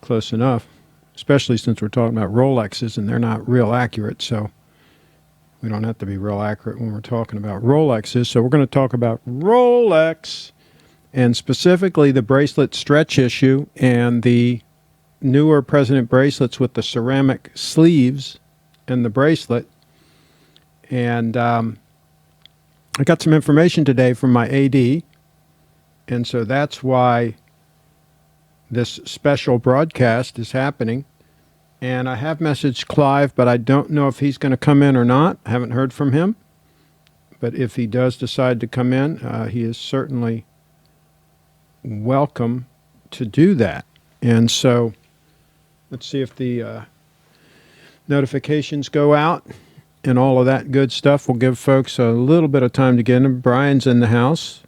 Close enough, especially since we're talking about Rolexes and they're not real accurate, so we don't have to be real accurate when we're talking about Rolexes. So we're going to talk about Rolex and specifically the bracelet stretch issue and the newer President bracelets with the ceramic sleeves and the bracelet. And I got some information today from my AD, and so that's why this special broadcast is happening. And I have messaged Clive, but I don't know if he's going to come in or not. I haven't heard from him. But if he does decide to come in, he is certainly welcome to do that. And so let's see if the notifications go out and all of that good stuff. We'll give folks a little bit of time to get in. Brian's in the house.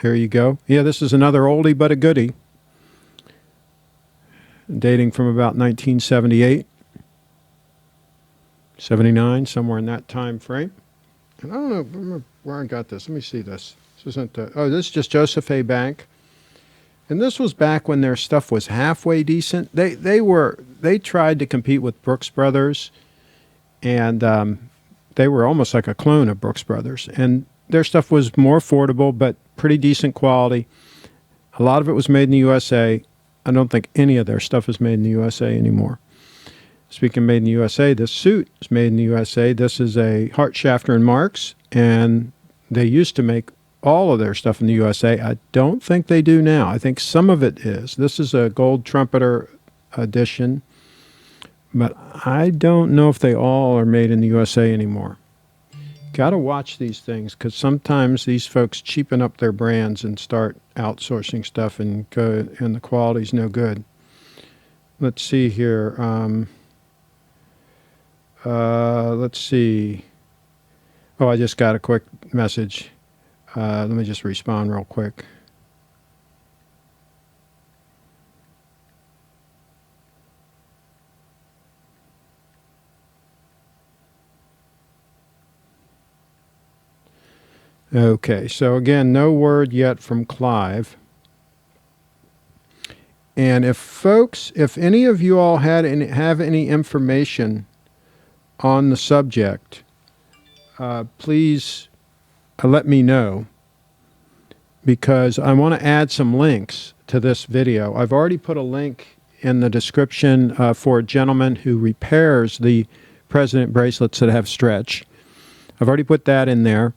There you go. Yeah, this is another oldie but a goodie, dating from about 1978, 79, somewhere in that time frame. And I don't know where I got this. Let me see this. This isn't, this is just Joseph A. Bank. And this was back when their stuff was halfway decent. They tried to compete with Brooks Brothers, and they were almost like a clone of Brooks Brothers. And their stuff was more affordable, but pretty decent quality. A lot of it was made in the USA. I don't think any of their stuff is made in the USA anymore. Speaking of made in the USA, this suit is made in the USA. This is a Hart, Shafter & Marks, and they used to make all of their stuff in the USA. I don't think they do now. I think some of it is. This is a gold trumpeter edition, but I don't know if they all are made in the USA anymore. Got to watch these things because sometimes these folks cheapen up their brands and start outsourcing stuff and the quality's no good. Let's see here. Let's see. Oh, I just got a quick message. Let me just respond real quick. Okay, so again, no word yet from Clive. And if any of you all have any information on the subject, please let me know, because I want to add some links to this video. I've already put a link in the description for a gentleman who repairs the President bracelets that have stretch. I've already put that in there.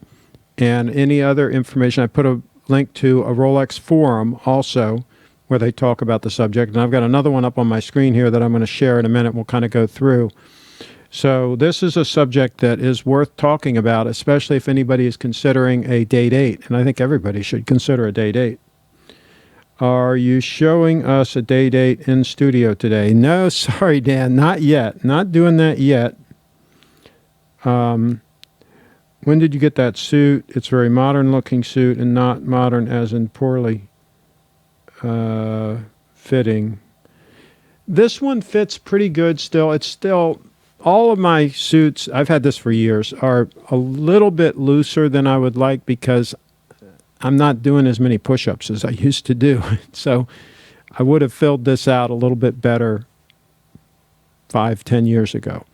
And any other information, I put a link to a Rolex forum also where they talk about the subject. And I've got another one up on my screen here that I'm going to share in a minute. We'll kind of go through. So this is a subject that is worth talking about, especially if anybody is considering a day-date. And I think everybody should consider a day-date. Are you showing us a day-date in studio today? No, sorry, Dan, not yet. Not doing that yet. When did you get that suit? It's a very modern-looking suit and not modern as in poorly fitting. This one fits pretty good still. It's still, all of my suits, I've had this for years, are a little bit looser than I would like because I'm not doing as many push-ups as I used to do. So I would have filled this out a little bit better 5-10 years ago.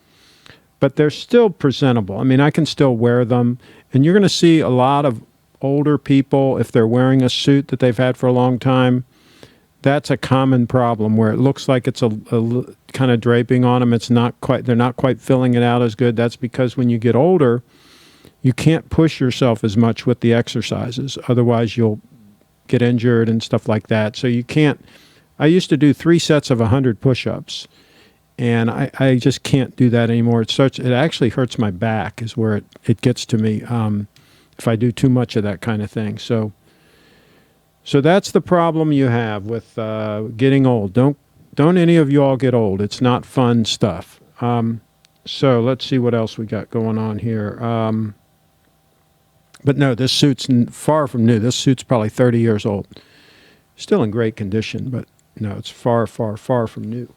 But they're still presentable. I mean, I can still wear them. And you're going to see a lot of older people, if they're wearing a suit that they've had for a long time, that's a common problem where it looks like it's a kind of draping on them. It's not quite, they're not quite filling it out as good. That's because when you get older, you can't push yourself as much with the exercises. Otherwise, you'll get injured and stuff like that. So you can't, I used to do 3 sets of 100 push-ups. And I just can't do that anymore. It actually hurts my back is where it gets to me if I do too much of that kind of thing. So that's the problem you have with getting old. Don't any of you all get old. It's not fun stuff. So let's see what else we got going on here. But no, this suit's far from new. This suit's probably 30 years old. Still in great condition, but no, it's far, far, far from new.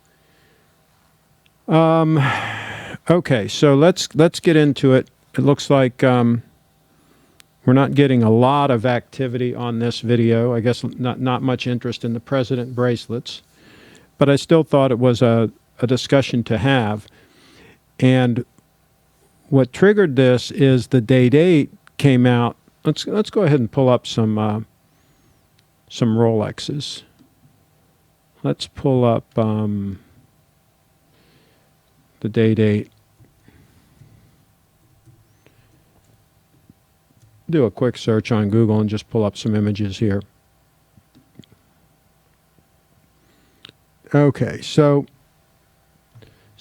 Okay, so let's get into it. It looks like we're not getting a lot of activity on this video. I guess not much interest in the President bracelets. but I still thought it was a discussion to have. And what triggered this is the day-date came out. Let's go ahead and pull up some Rolexes. Let's pull up the day-date. Do a quick search on Google and just pull up some images here. Okay, so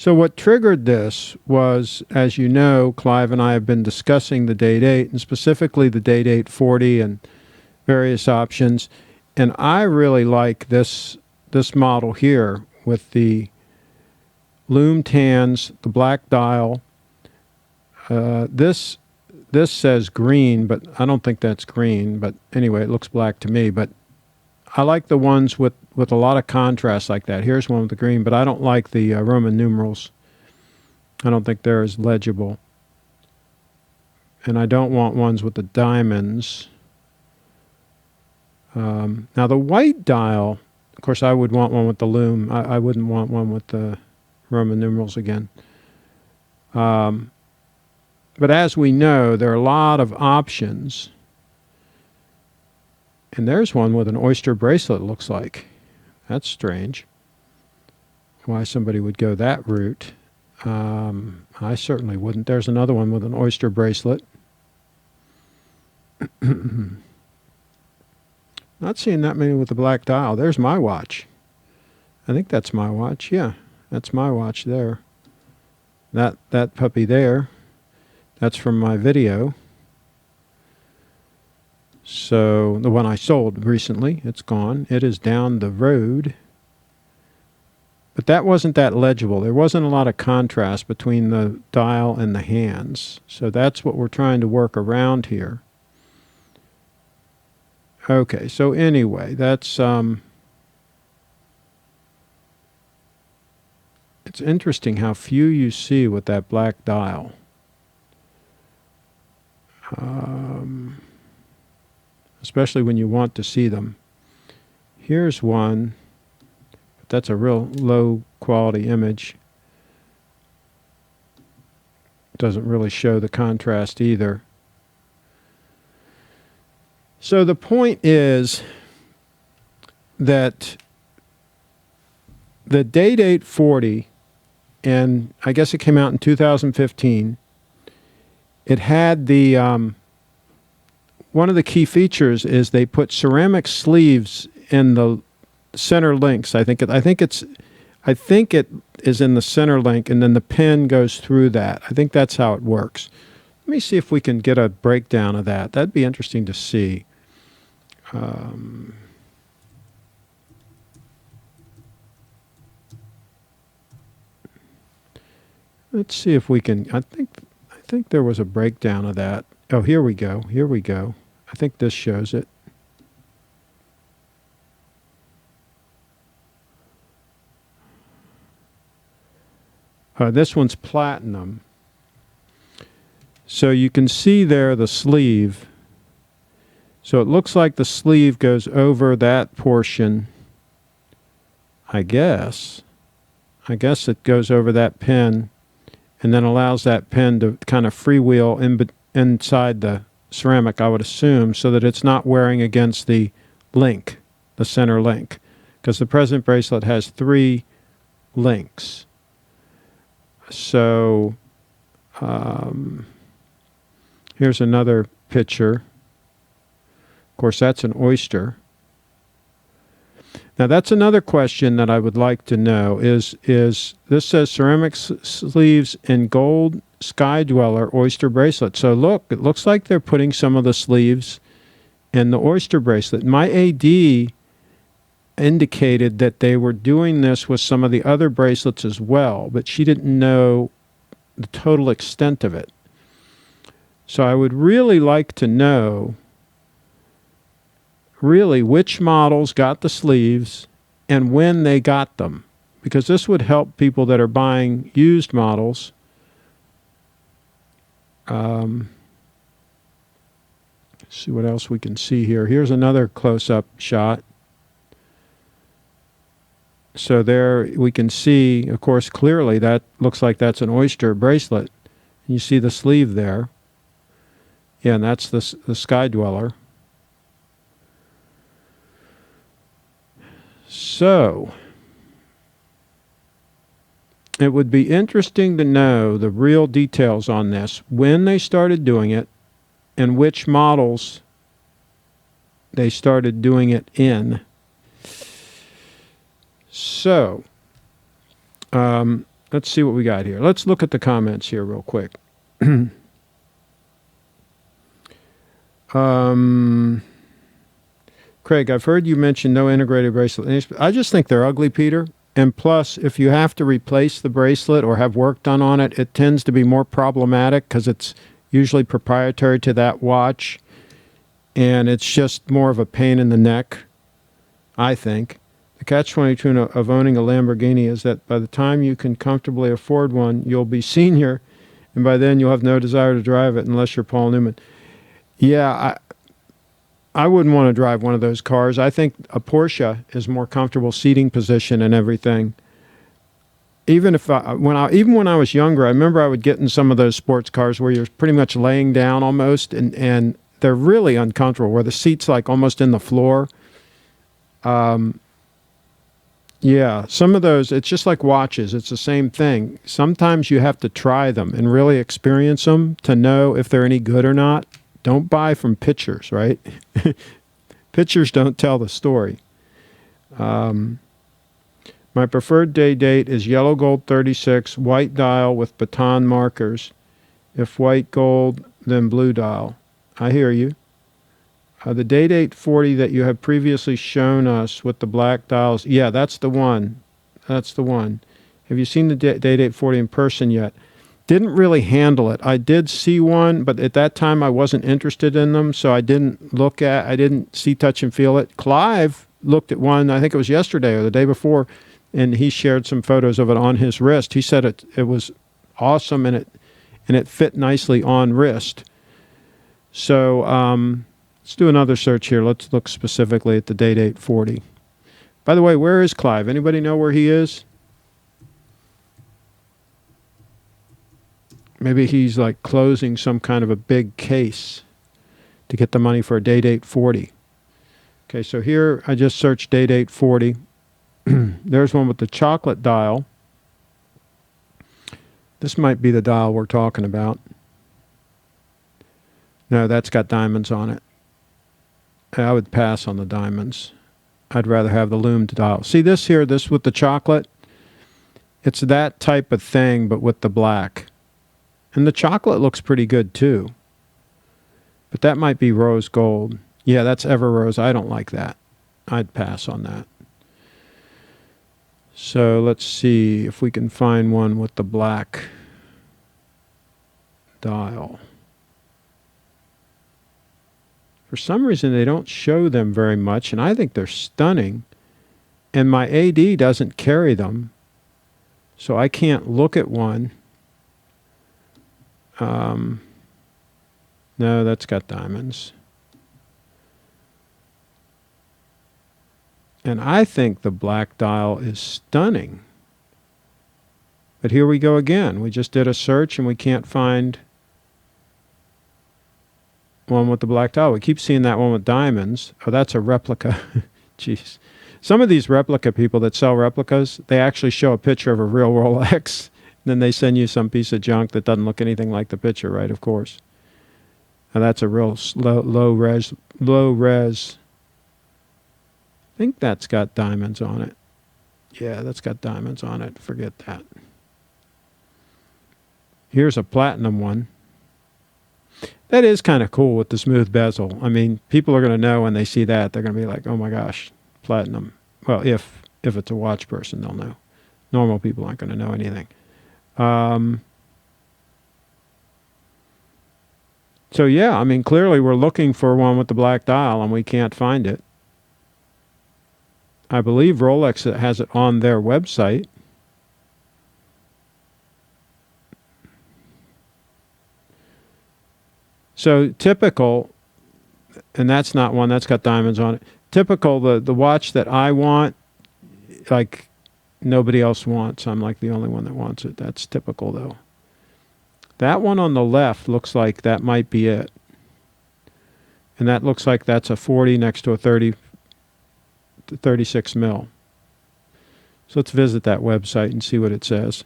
what triggered this was, as you know, Clive and I have been discussing the day-date, and specifically the day-date 40 and various options. And I really like this model here with the lume tans, the black dial. This says green, but I don't think that's green. But anyway, it looks black to me. But I like the ones with a lot of contrast like that. Here's one with the green, but I don't like the Roman numerals. I don't think they're as legible. And I don't want ones with the diamonds. Now the white dial, of course, I would want one with the lume. I wouldn't want one with the Roman numerals again. But as we know, there are a lot of options. And there's one with an Oyster bracelet, looks like. That's strange. Why somebody would go that route. I certainly wouldn't. There's another one with an Oyster bracelet. Not seeing that many with the black dial. There's my watch. I think that's my watch. Yeah, that's my watch there. That puppy there. That's from my video. So the one I sold recently, it's gone. It is down the road. But that wasn't that legible. There wasn't a lot of contrast between the dial and the hands. So that's what we're trying to work around here. Okay, so anyway, that's it's interesting how few you see with that black dial. Especially when you want to see them. Here's one, but that's a real low quality image. Doesn't really show the contrast either. So the point is that the day-date 40, and I guess it came out in 2015, it had the one of the key features is they put ceramic sleeves in the center links. I think it is in the center link, and then the pin goes through that. I think that's how it works. Let me see if we can get a breakdown of that. That'd be interesting to see. Let's see if we can. I think there was a breakdown of that. Oh, here we go. Here we go. I think this shows it. This one's platinum. So you can see there the sleeve. So it looks like the sleeve goes over that portion. I guess it goes over that pin and then allows that pin to kind of freewheel inside the ceramic, I would assume, so that it's not wearing against the link, the center link, because the present bracelet has 3 links. So here's another picture. Of course, that's an Oyster. Now, that's another question that I would like to know is this says ceramic sleeves in gold Sky Dweller Oyster bracelet. So look, it looks like they're putting some of the sleeves in the Oyster bracelet. My AD indicated that they were doing this with some of the other bracelets as well, but she didn't know the total extent of it. So I would really like to know really which models got the sleeves and when they got them, because this would help people that are buying used models. See what else we can see here. Here's another close-up shot. So there we can see, of course, clearly that looks like that's an Oyster bracelet. You see the sleeve there. Yeah, and that's the Sky Dweller. So it would be interesting to know the real details on this, when they started doing it, and which models they started doing it in. So, let's see what we got here. Let's look at the comments here real quick. Craig, I've heard you mention no integrated bracelet. I just think they're ugly, Peter. And plus, if you have to replace the bracelet or have work done on it, it tends to be more problematic because it's usually proprietary to that watch. And it's just more of a pain in the neck, I think. The catch-22 of owning a Lamborghini is that by the time you can comfortably afford one, you'll be senior, and by then you'll have no desire to drive it unless you're Paul Newman. Yeah, I wouldn't want to drive one of those cars. I think a Porsche is more comfortable seating position and everything. Even when I was younger, I remember I would get in some of those sports cars where you're pretty much laying down almost, and they're really uncomfortable, where the seat's like almost in the floor. Yeah, some of those, it's just like watches. It's the same thing. Sometimes you have to try them and really experience them to know if they're any good or not. Don't buy from pictures, right? Pictures don't tell the story. My preferred day date is yellow gold 36, white dial with baton markers. If white gold, then blue dial. I hear you. The day-date 40 that you have previously shown us with the black dials, yeah, that's the one. That's the one. Have you seen the day-date 40 in person yet? Didn't really handle it. I did see one, but at that time I wasn't interested in them, so I didn't see, touch, and feel it. Clive looked at one, I think it was yesterday or the day before, and he shared some photos of it on his wrist. He said it was awesome, and it fit nicely on wrist. So, let's do another search here. Let's look specifically at the day-date 40. By the way, where is Clive? Anybody know where he is? Maybe he's like closing some kind of a big case to get the money for a day-date 40. Okay, so here I just searched day-date 40. There's one with the chocolate dial. This might be the dial we're talking about. No, that's got diamonds on it. I would pass on the diamonds. I'd rather have the loomed dial. See this here, this with the chocolate? It's that type of thing, but with the black. And the chocolate looks pretty good too. But that might be rose gold. Yeah, that's Ever Rose. I don't like that. I'd pass on that. So let's see if we can find one with the black dial. For some reason, they don't show them very much, and I think they're stunning. And my AD doesn't carry them, so I can't look at one. No, that's got diamonds. And I think the black dial is stunning. But here we go again. We just did a search, and we can't find one with the black dial. We keep seeing that one with diamonds. Oh, that's a replica. Jeez. Some of these replica people that sell replicas, they actually show a picture of a real Rolex. And then they send you some piece of junk that doesn't look anything like the picture, right? Of course. Now that's a real low res. I think that's got diamonds on it. Yeah, that's got diamonds on it. Forget that. Here's a platinum one. That is kind of cool with the smooth bezel. I mean, people are going to know when they see that. They're going to be like, oh my gosh, platinum. Well, if it's a watch person, they'll know. Normal people aren't going to know anything. So yeah, I mean, clearly we're looking for one with the black dial and we can't find it. I believe Rolex has it on their website. So typical, and that's not one that's got diamonds on it. Typical, the watch that I want, like nobody else wants. I'm like the only one that wants it. That's typical, though. That one on the left looks like that might be it. And that looks like that's a 40 next to a 36 mil. So let's visit that website and see what it says.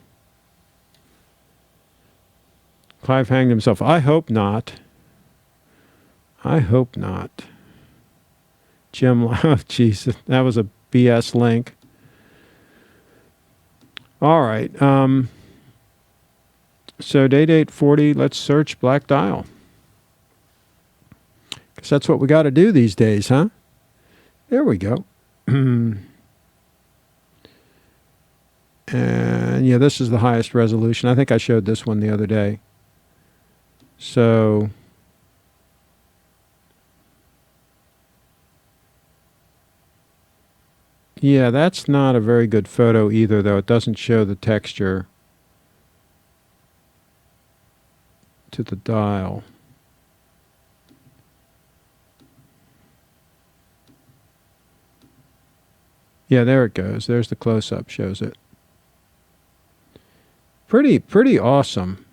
Clive hanged himself. I hope not. Jim, oh, jeez, that was a BS link. All right. So day-date 40, let's search black dial. Because that's what we got to do these days, huh? There we go. And yeah, this is the highest resolution. I think I showed this one the other day. So yeah, that's not a very good photo either, though. It doesn't show the texture to the dial. Yeah, there it goes. There's the close-up, shows it. Pretty awesome.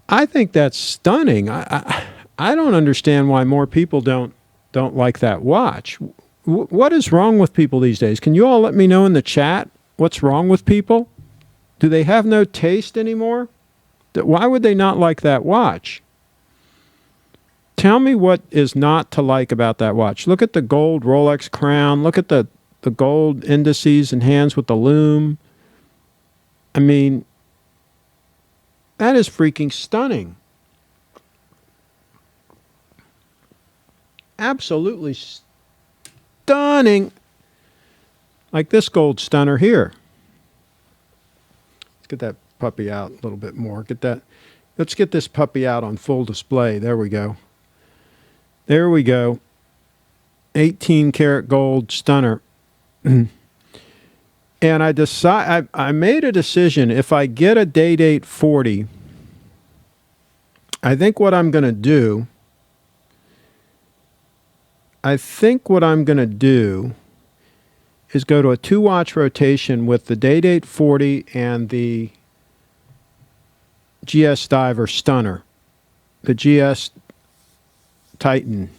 I think that's stunning. I don't understand why more people don't like that watch. What is wrong with people these days? Can you all let me know in the chat what's wrong with people? Do they have no taste anymore? Why would they not like that watch? Tell me what is not to like about that watch. Look at the gold Rolex crown. Look at the gold indices and hands with the lume. I mean, that is freaking stunning. Absolutely stunning. Like this gold stunner here. Let's get that puppy out a little bit more. Let's get this puppy out on full display. There we go. There we go. 18 karat gold stunner. And I made a decision. If I get a day-date 40, I think what I'm going to do is go to a 2-watch rotation with the day-date 40 and the GS Diver Stunner, the GS Titan.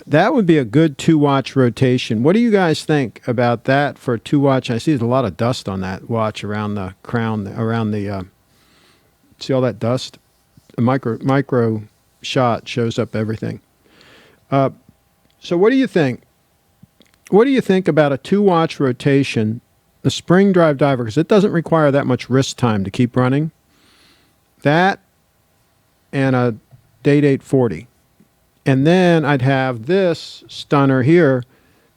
That would be a good 2-watch rotation. What do you guys think about that for a 2-watch? I see there's a lot of dust on that watch around the crown, around the, see all that dust? A micro shot shows up everything. So what do you think? What do you think about a 2-watch rotation, the spring drive diver, because it doesn't require that much wrist time to keep running? That and a day-date 40. And then I'd have this stunner here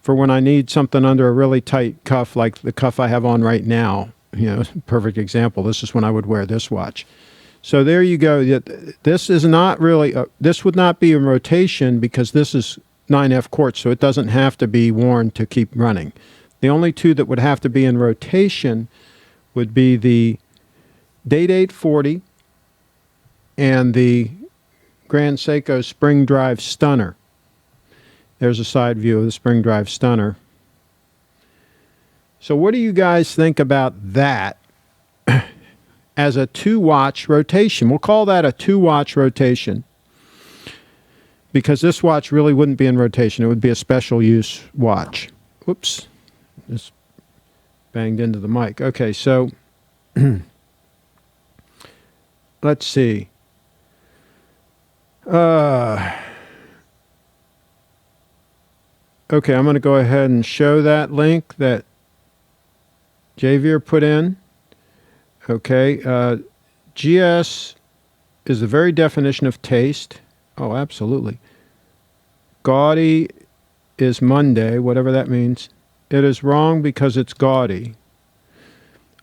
for when I need something under a really tight cuff, like the cuff I have on right now. You know, perfect example. This is when I would wear this watch. So there you go. This is not really, this would not be a rotation because this is 9F quartz, so it doesn't have to be worn to keep running. The only two that would have to be in rotation would be the day-date 40 and the Grand Seiko Spring Drive Stunner. There's a side view of the Spring Drive Stunner. So what do you guys think about that as a 2-watch rotation? We'll call that a 2-watch rotation because this watch really wouldn't be in rotation. It would be a special use watch. Whoops. Just banged into the mic. Okay, so let's see. Okay, I'm going to go ahead and show that link that Javier put in. Okay, GS is the very definition of taste. Oh, absolutely. Gaudy is Monday, whatever that means. It is wrong because it's gaudy.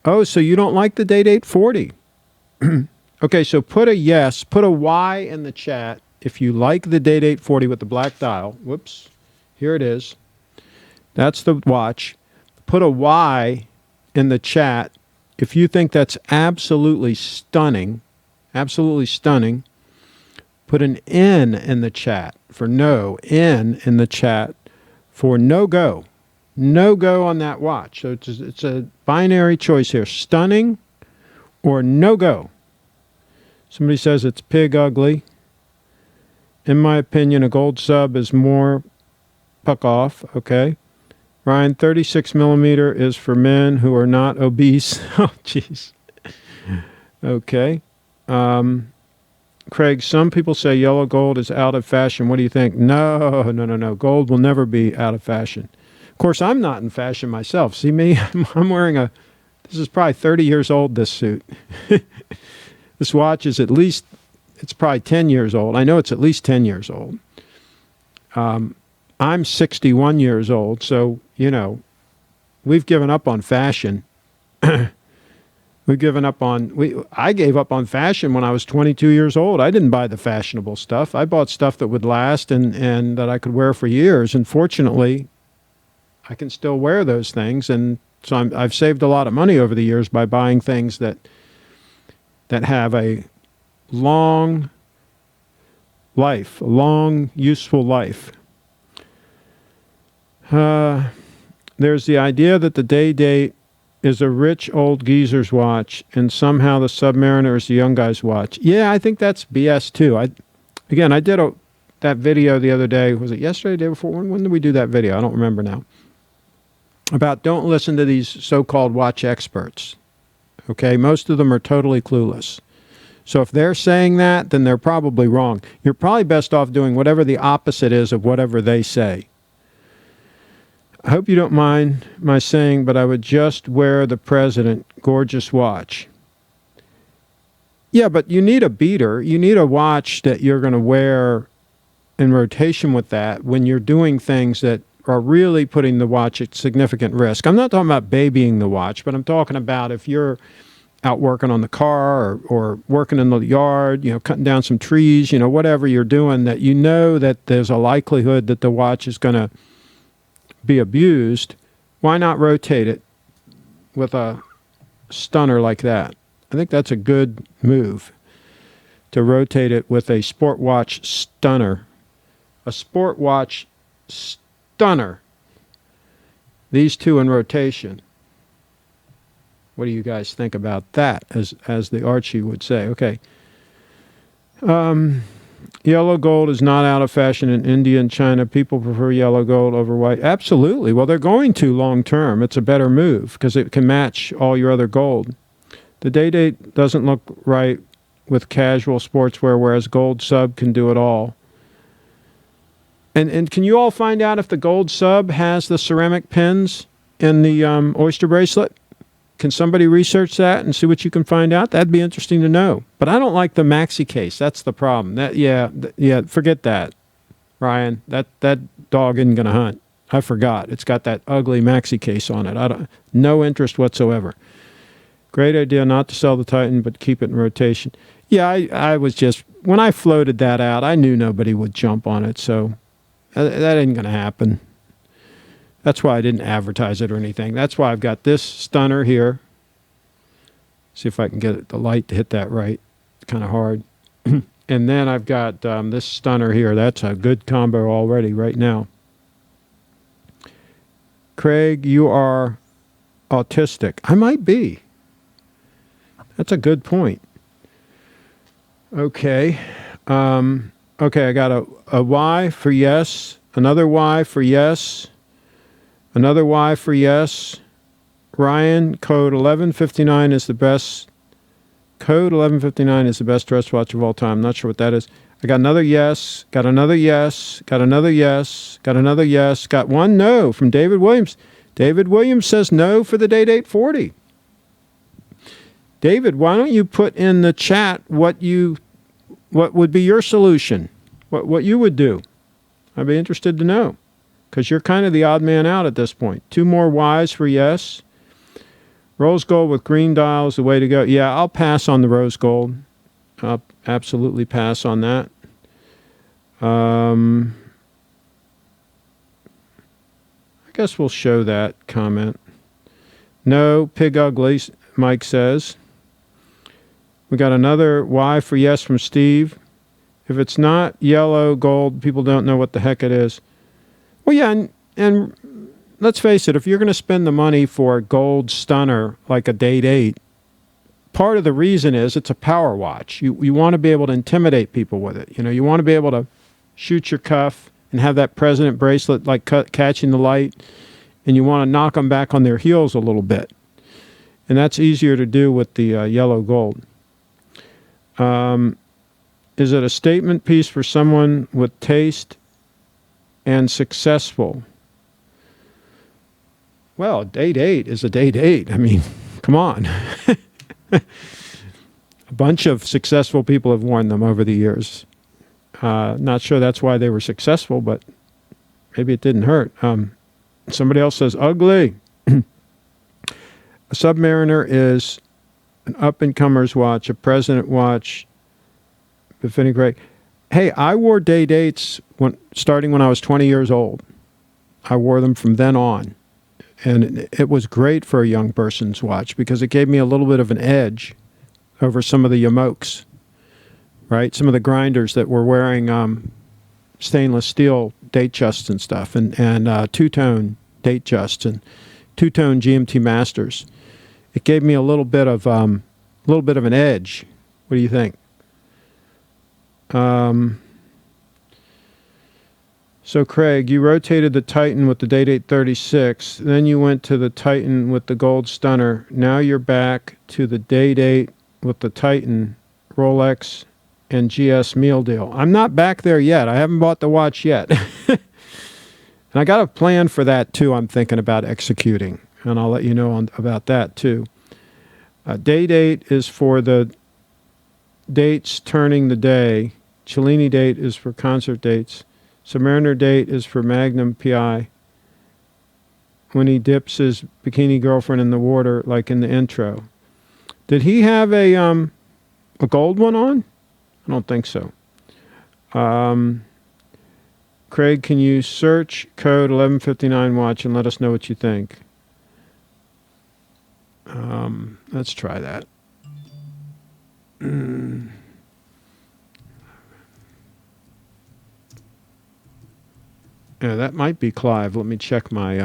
Oh, so you don't like the day-date 40. Okay, so put a yes, put a Y in the chat if you like the day-date 40 with the black dial. Whoops, here it is. That's the watch. Put a Y in the chat if you think that's absolutely stunning. Absolutely stunning. Put an N in the chat for no, N in the chat for no go. No-go on that watch. So it's a binary choice here. Stunning or no-go. Somebody says it's pig ugly. In my opinion, a gold sub is more puck off. Okay. Ryan, 36 millimeter is for men who are not obese. Oh, jeez. Okay. Craig, some people say yellow gold is out of fashion. What do you think? No. Gold will never be out of fashion. Of course, I'm not in fashion myself. See me? I'm wearing this is probably 30 years old, this suit. This watch is it's probably 10 years old. I know it's at least 10 years old. I'm 61 years old, so, we've given up on fashion. We've given up I gave up on fashion when I was 22 years old. I didn't buy the fashionable stuff. I bought stuff that would last and that I could wear for years. And fortunately, I can still wear those things. And so I've saved a lot of money over the years by buying things that have a long life, a long, useful life. There's the idea that the day-date is a rich old geezer's watch, and somehow the Submariner is the young guy's watch. Yeah, I think that's BS too. I did that video the other day. Was it yesterday, the day before? When did we do that video? I don't remember now. About don't listen to these so-called watch experts. Okay, most of them are totally clueless. So if they're saying that, then they're probably wrong. You're probably best off doing whatever the opposite is of whatever they say. I hope you don't mind my saying, but I would just wear the president gorgeous watch. Yeah, but you need a beater. You need a watch that you're going to wear in rotation with that when you're doing things that are really putting the watch at significant risk. I'm not talking about babying the watch, but I'm talking about if you're out working on the car or working in the yard, cutting down some trees, whatever you're doing, that that there's a likelihood that the watch is going to be abused. Why not rotate it with a stunner like that? I think that's a good move, to rotate it with a sport watch stunner. A sport watch stunner. These two in rotation. What do you guys think about that, as the Archie would say? Okay. Yellow gold is not out of fashion in India and China. People prefer yellow gold over white. Absolutely. Well, they're going to long term. It's a better move because it can match all your other gold. The day-date doesn't look right with casual sportswear, whereas gold sub can do it all. And can you all find out if the gold sub has the ceramic pins in the Oyster bracelet? Can somebody research that and see what you can find out? That'd be interesting to know. But I don't like the maxi case. That's the problem. Forget that, Ryan. That dog isn't going to hunt. I forgot. It's got that ugly maxi case on it. No interest whatsoever. Great idea not to sell the Titan, but keep it in rotation. Yeah, I was just, when I floated that out, I knew nobody would jump on it, so that ain't going to happen. That's why I didn't advertise it or anything. That's why I've got this stunner here. See if I can get the light to hit that right. It's kind of hard. And then I've got this stunner here. That's a good combo already right now. Craig, you are autistic. I might be. That's a good point. Okay. Okay, I got a Y for yes. Another Y for yes. Another Y for yes. Ryan, code 1159 is the best. Code 1159 is the best dress watch of all time. Not sure what that is. I got another yes. Got another yes. Got another yes. Got another yes. Got one no from David Williams. David Williams says no for the Day-Date 40. David, why don't you put in the chat what would be your solution? What you would do? I'd be interested to know, because you're kind of the odd man out at this point. 2 more Ys for yes. Rose gold with green dial is the way to go. Yeah, I'll pass on the rose gold. I'll absolutely pass on that. I guess we'll show that comment. No, pig ugly, Mike says. We got another Y for yes from Steve. If it's not yellow gold, people don't know what the heck it is. Well, yeah, and let's face it, if you're going to spend the money for a gold stunner like a Day-Date, part of the reason is it's a power watch. You want to be able to intimidate people with it. You want to be able to shoot your cuff and have that president bracelet like catching the light, and you want to knock them back on their heels a little bit. And that's easier to do with the yellow gold. Is it a statement piece for someone with taste and successful? Well, Day-Date is a Day-Date. I mean, come on. A bunch of successful people have worn them over the years. Not sure that's why they were successful, but maybe it didn't hurt. Somebody else says, ugly. A Submariner is an up-and-comer's watch, a president watch, befitting Craig. Hey, I wore Day-Dates starting when I was 20 years old. I wore them from then on. And it was great for a young person's watch because it gave me a little bit of an edge over some of the yamokes, right? Some of the grinders that were wearing stainless steel Datejusts and stuff, and two-tone Datejusts and two-tone GMT Masters. It gave me a little bit of an edge. What do you think? So, Craig, you rotated the Titan with the Day-Date 36. Then you went to the Titan with the gold stunner. Now you're back to the Day-Date with the Titan, Rolex, and GS meal deal. I'm not back there yet. I haven't bought the watch yet. And I got a plan for that, too, I'm thinking about executing. And I'll let you know about that, too. Day-Date is for the dates turning the day. Cellini date is for concert dates. Submariner date is for Magnum PI when he dips his bikini girlfriend in the water, like in the intro. Did he have a gold one on? I don't think so. Craig, can you search code 1159 watch and let us know what you think? Let's try that. Yeah, that might be Clive. Let me check my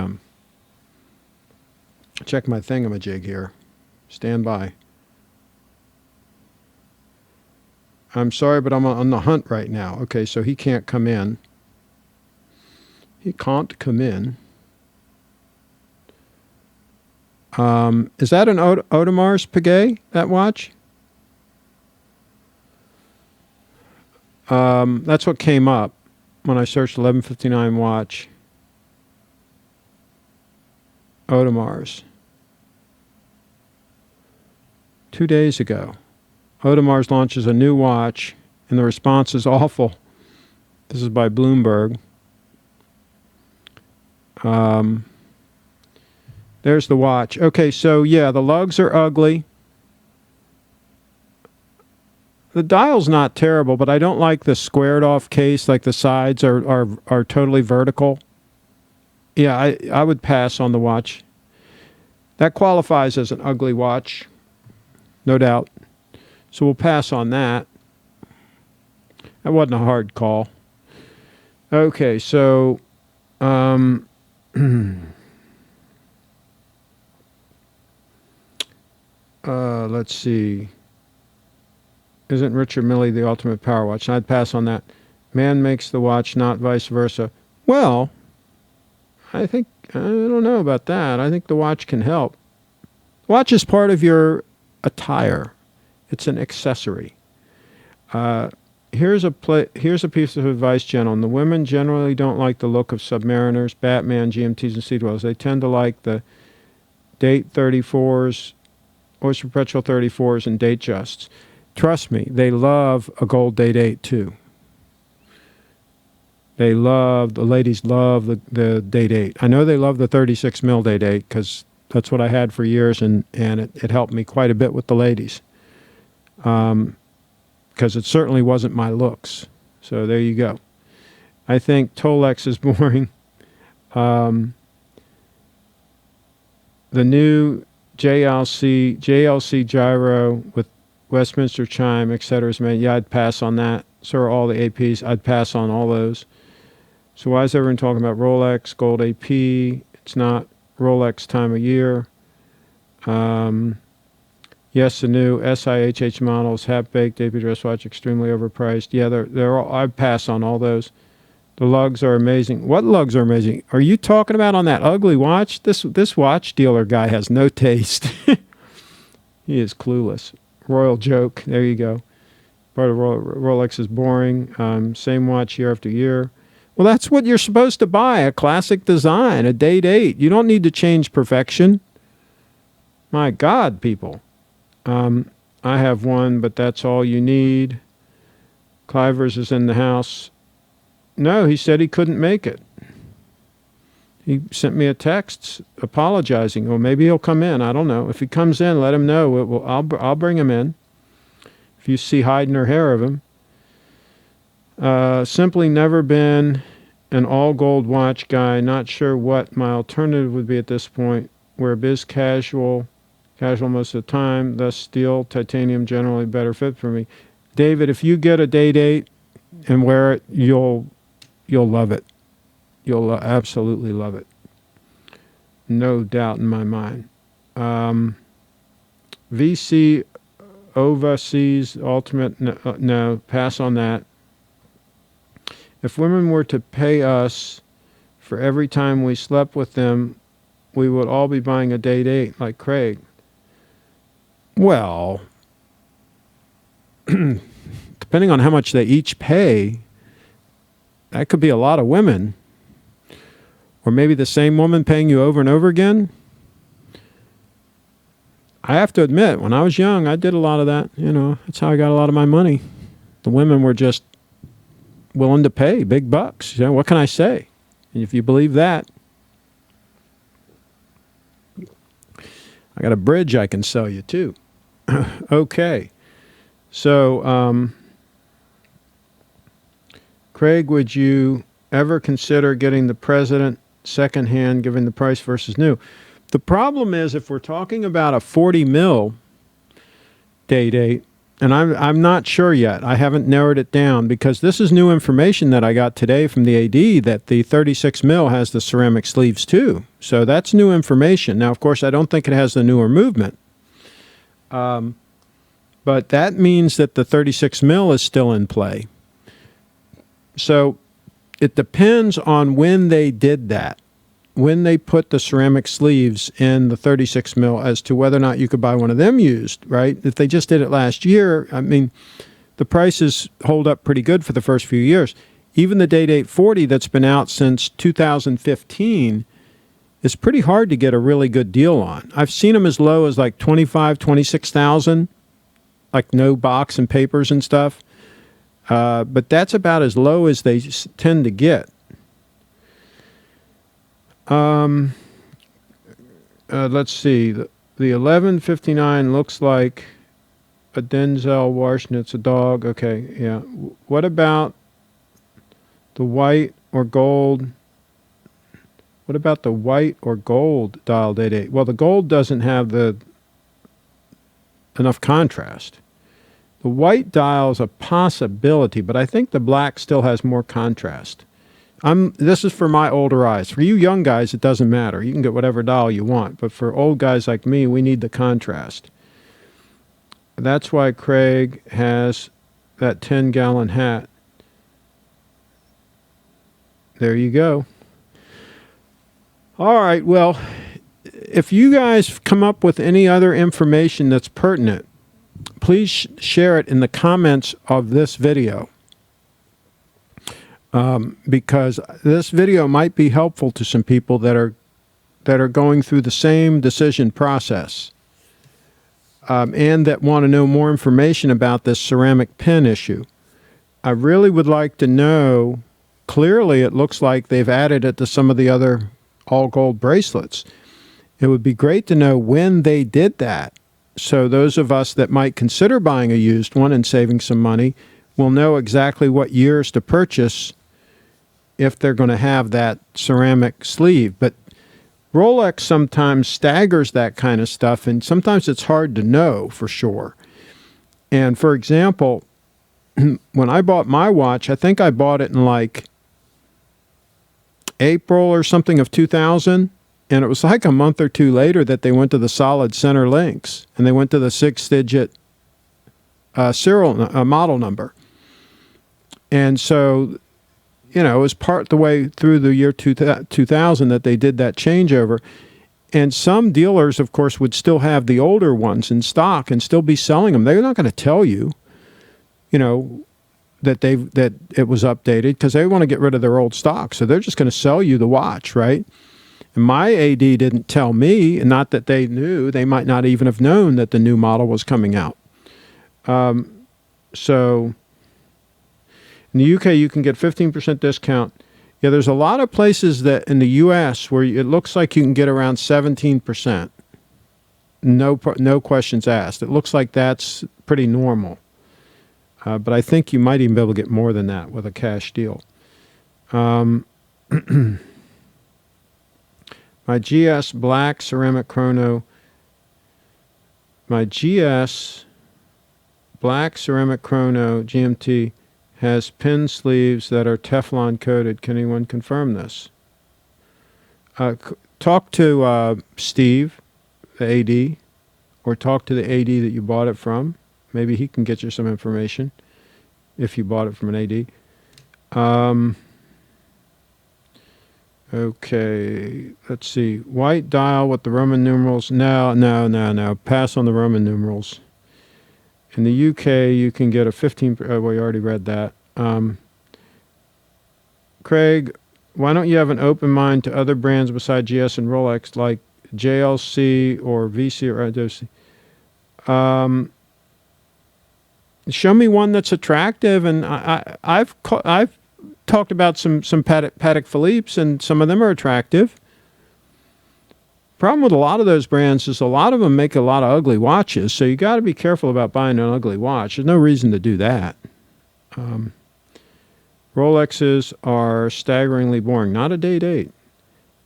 thingamajig here. Stand by. I'm sorry, but I'm on the hunt right now. Okay, so he can't come in. He can't come in. Is that an Audemars Piguet, that watch? That's what came up when I searched 1159 watch. Audemars. 2 days ago. Audemars launches a new watch, and the response is awful. This is by Bloomberg. There's the watch. Okay, so yeah, the lugs are ugly. The dial's not terrible, but I don't like the squared off case, like the sides are totally vertical. Yeah, I would pass on the watch. That qualifies as an ugly watch, no doubt. So we'll pass on that. That wasn't a hard call. Okay, so let's see. Isn't Richard Mille the ultimate power watch? I'd pass on that. Man makes the watch, not vice versa. Well, I don't know about that. I think the watch can help. The watch is part of your attire. It's an accessory. Here's a piece of advice, gentlemen. The women generally don't like the look of Submariners, Batman, GMTs, and Seadwells. They tend to like the Date 34s, Oyster Perpetual 34s, and Datejusts. Trust me, they love a gold Day-Date too. The ladies love the Day-Date. I know they love the 36 mil Day-Date because that's what I had for years, and it helped me quite a bit with the ladies. Because it certainly wasn't my looks. So there you go. I think Tolex is boring. The new JLC gyro with Westminster chime, etc. is made. Yeah, I'd pass on that. So are all the APs. I'd pass on all those. So why is everyone talking about Rolex, gold AP? It's not Rolex time of year. Yes, the new SIHH models, half-baked, AP dress watch, extremely overpriced. Yeah, they're all, I pass on all those. The lugs are amazing. What lugs are amazing? Are you talking about on that ugly watch? This watch dealer guy has no taste. He is clueless. Royal joke. There you go. Part of Rolex is boring. Same watch year after year. Well, that's what you're supposed to buy, a classic design, a day-date. You don't need to change perfection. My God, people. I have one, but that's all you need. Clivers is in the house. No, he said he couldn't make it. He sent me a text apologizing. Well, maybe he'll come in. I don't know. If he comes in, let him know. I'll bring him in. If you see hiding or hair of him. Simply never been an all-gold watch guy. Not sure what my alternative would be at this point. Wear biz casual most of the time. Thus, steel, titanium generally better fit for me. David, if you get a day-date and wear it, you'll love it. You'll absolutely love it. No doubt in my mind. VC overseas ultimate, no, pass on that. If women were to pay us for every time we slept with them, we would all be buying a day-date like Craig. Well, depending on how much they each pay, that could be a lot of women. Or maybe the same woman paying you over and over again. I have to admit, when I was young, I did a lot of that. You know, that's how I got a lot of my money. The women were just willing to pay big bucks. You know, what can I say? And if you believe that, I got a bridge I can sell you too. Okay. So, Craig, would you ever consider getting the President secondhand, given the price versus new? The problem is, if we're talking about a 40 mil day-date, and I'm not sure yet. I haven't narrowed it down because this is new information that I got today from the AD that the 36 mil has the ceramic sleeves too. So that's new information. Now, of course, I don't think it has the newer movement. But that means that the 36 mil is still in play. So it depends on when they did that, when they put the ceramic sleeves in the 36 mil as to whether or not you could buy one of them used, right? If they just did it last year, I mean, the prices hold up pretty good for the first few years. Even the Day-Date 40 that's been out since 2015 is pretty hard to get a really good deal on. I've seen them as low as like 25, 26,000, like no box and papers and stuff. But that's about as low as they tend to get. Let's see. The 1159 looks like a Denzel Washington. It's a dog. Okay, yeah. What about the white or gold? What about the white or gold dial Day-Date? Well, the gold doesn't have enough contrast. The white dial is a possibility, but I think the black still has more contrast. This is for my older eyes. For you young guys, it doesn't matter. You can get whatever dial you want. But for old guys like me, we need the contrast. That's why Craig has that 10-gallon hat. There you go. All right, well, if you guys come up with any other information that's pertinent, please share it in the comments of this video. Because this video might be helpful to some people that are going through the same decision process and that want to know more information about this ceramic pin issue. I really would like to know, clearly it looks like they've added it to some of the other all-gold bracelets. It would be great to know when they did that. So those of us that might consider buying a used one and saving some money will know exactly what years to purchase if they're going to have that ceramic sleeve. But Rolex sometimes staggers that kind of stuff, and sometimes it's hard to know for sure. And for example, when I bought my watch, I think I bought it in like April or something of 2000. And it was like a month or two later that they went to the solid center links, and they went to the 6-digit model number. And so, it was part the way through the year 2000 that they did that changeover. And some dealers, of course, would still have the older ones in stock and still be selling them. They're not going to tell you, that it was updated, because they want to get rid of their old stock. So they're just going to sell you the watch, right? And my AD didn't tell me, and not that they knew. They might not even have known that the new model was coming out. So in the UK, you can get 15% discount. Yeah, there's a lot of places that in the US where it looks like you can get around 17%. No questions asked. It looks like that's pretty normal. But I think you might even be able to get more than that with a cash deal. My GS Black Ceramic Chrono. My GS Black Ceramic Chrono GMT has pin sleeves that are Teflon coated. Can anyone confirm this? Talk to Steve, the AD, or talk to the AD that you bought it from. Maybe he can get you some information if you bought it from an AD. Okay, let's see. White dial with the Roman numerals. No. Pass on the Roman numerals. In the UK, you can get a 15%. Well, you already read that. Craig, why don't you have an open mind to other brands besides GS and Rolex, like JLC or VC or IDOC? Show me one that's attractive, and I've talked about some Patek Philippe's, and some of them are attractive. Problem with a lot of those brands is a lot of them make a lot of ugly watches, so you got to be careful about buying an ugly watch. There's no reason to do that. Rolexes are staggeringly boring. Not a day-date.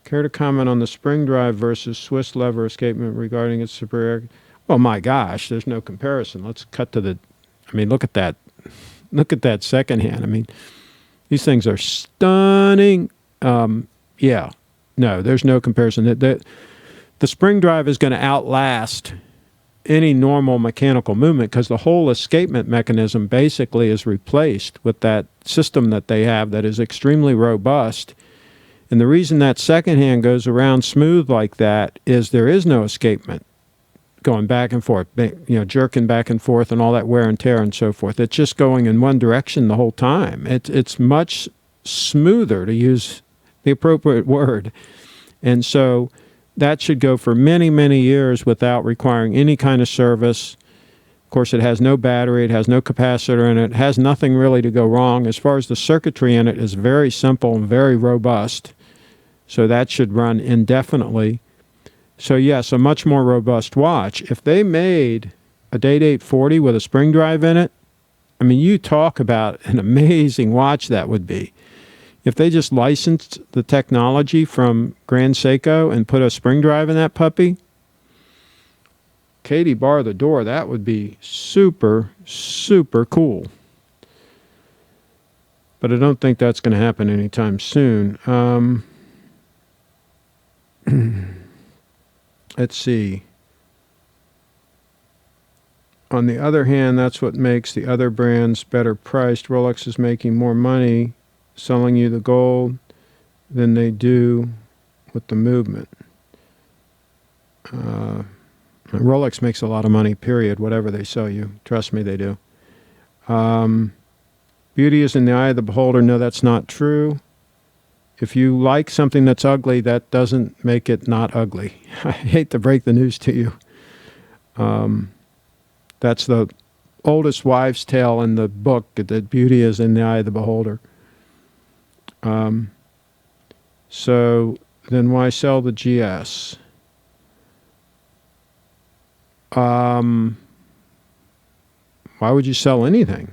Care to comment on the spring drive versus Swiss lever escapement regarding its superiority? Well, my gosh, there's no comparison. Let's cut to the... look at that. Look at that secondhand. These things are stunning. Yeah. No, there's no comparison. The spring drive is going to outlast any normal mechanical movement, because the whole escapement mechanism basically is replaced with that system that they have that is extremely robust. And the reason that secondhand goes around smooth like that is there is no escapement going back and forth, jerking back and forth and all that wear and tear and so forth. It's just going in one direction the whole time. It's much smoother, to use the appropriate word. And so that should go for many, many years without requiring any kind of service. Of course, it has no battery. It has no capacitor in it. It has nothing really to go wrong. As far as the circuitry in it is very simple and very robust. So that should run indefinitely. So yes, a much more robust watch. If they made a Day-Date 40 with a spring drive in it, you talk about an amazing watch that would be. If they just licensed the technology from Grand Seiko and put a spring drive in that puppy, Katie, bar the door, that would be super, super cool. But I don't think that's going to happen anytime soon. Let's see. On the other hand, that's what makes the other brands better priced. Rolex is making more money selling you the gold than they do with the movement. Rolex makes a lot of money, period, whatever they sell you. Trust me, they do. Beauty is in the eye of the beholder. No, that's not true. If you like something that's ugly, that doesn't make it not ugly. I hate to break the news to you. That's the oldest wives' tale in the book, that beauty is in the eye of the beholder. So then why sell the GS? Why would you sell anything?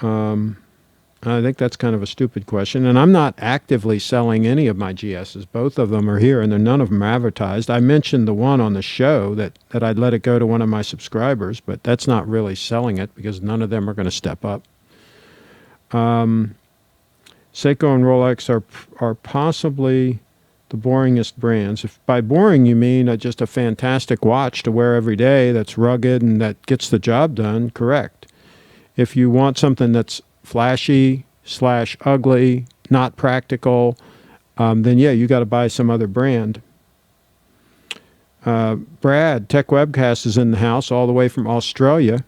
I think that's kind of a stupid question, and I'm not actively selling any of my GSs. Both of them are here, and none of them are advertised. I mentioned the one on the show that I'd let it go to one of my subscribers, but that's not really selling it because none of them are going to step up. Seiko and Rolex are possibly the boringest brands. If by boring you mean just a fantastic watch to wear every day that's rugged and that gets the job done, correct. If you want something that's flashy / ugly, not practical, then yeah, you got to buy some other brand. Brad, Tech Webcast is in the house all the way from Australia.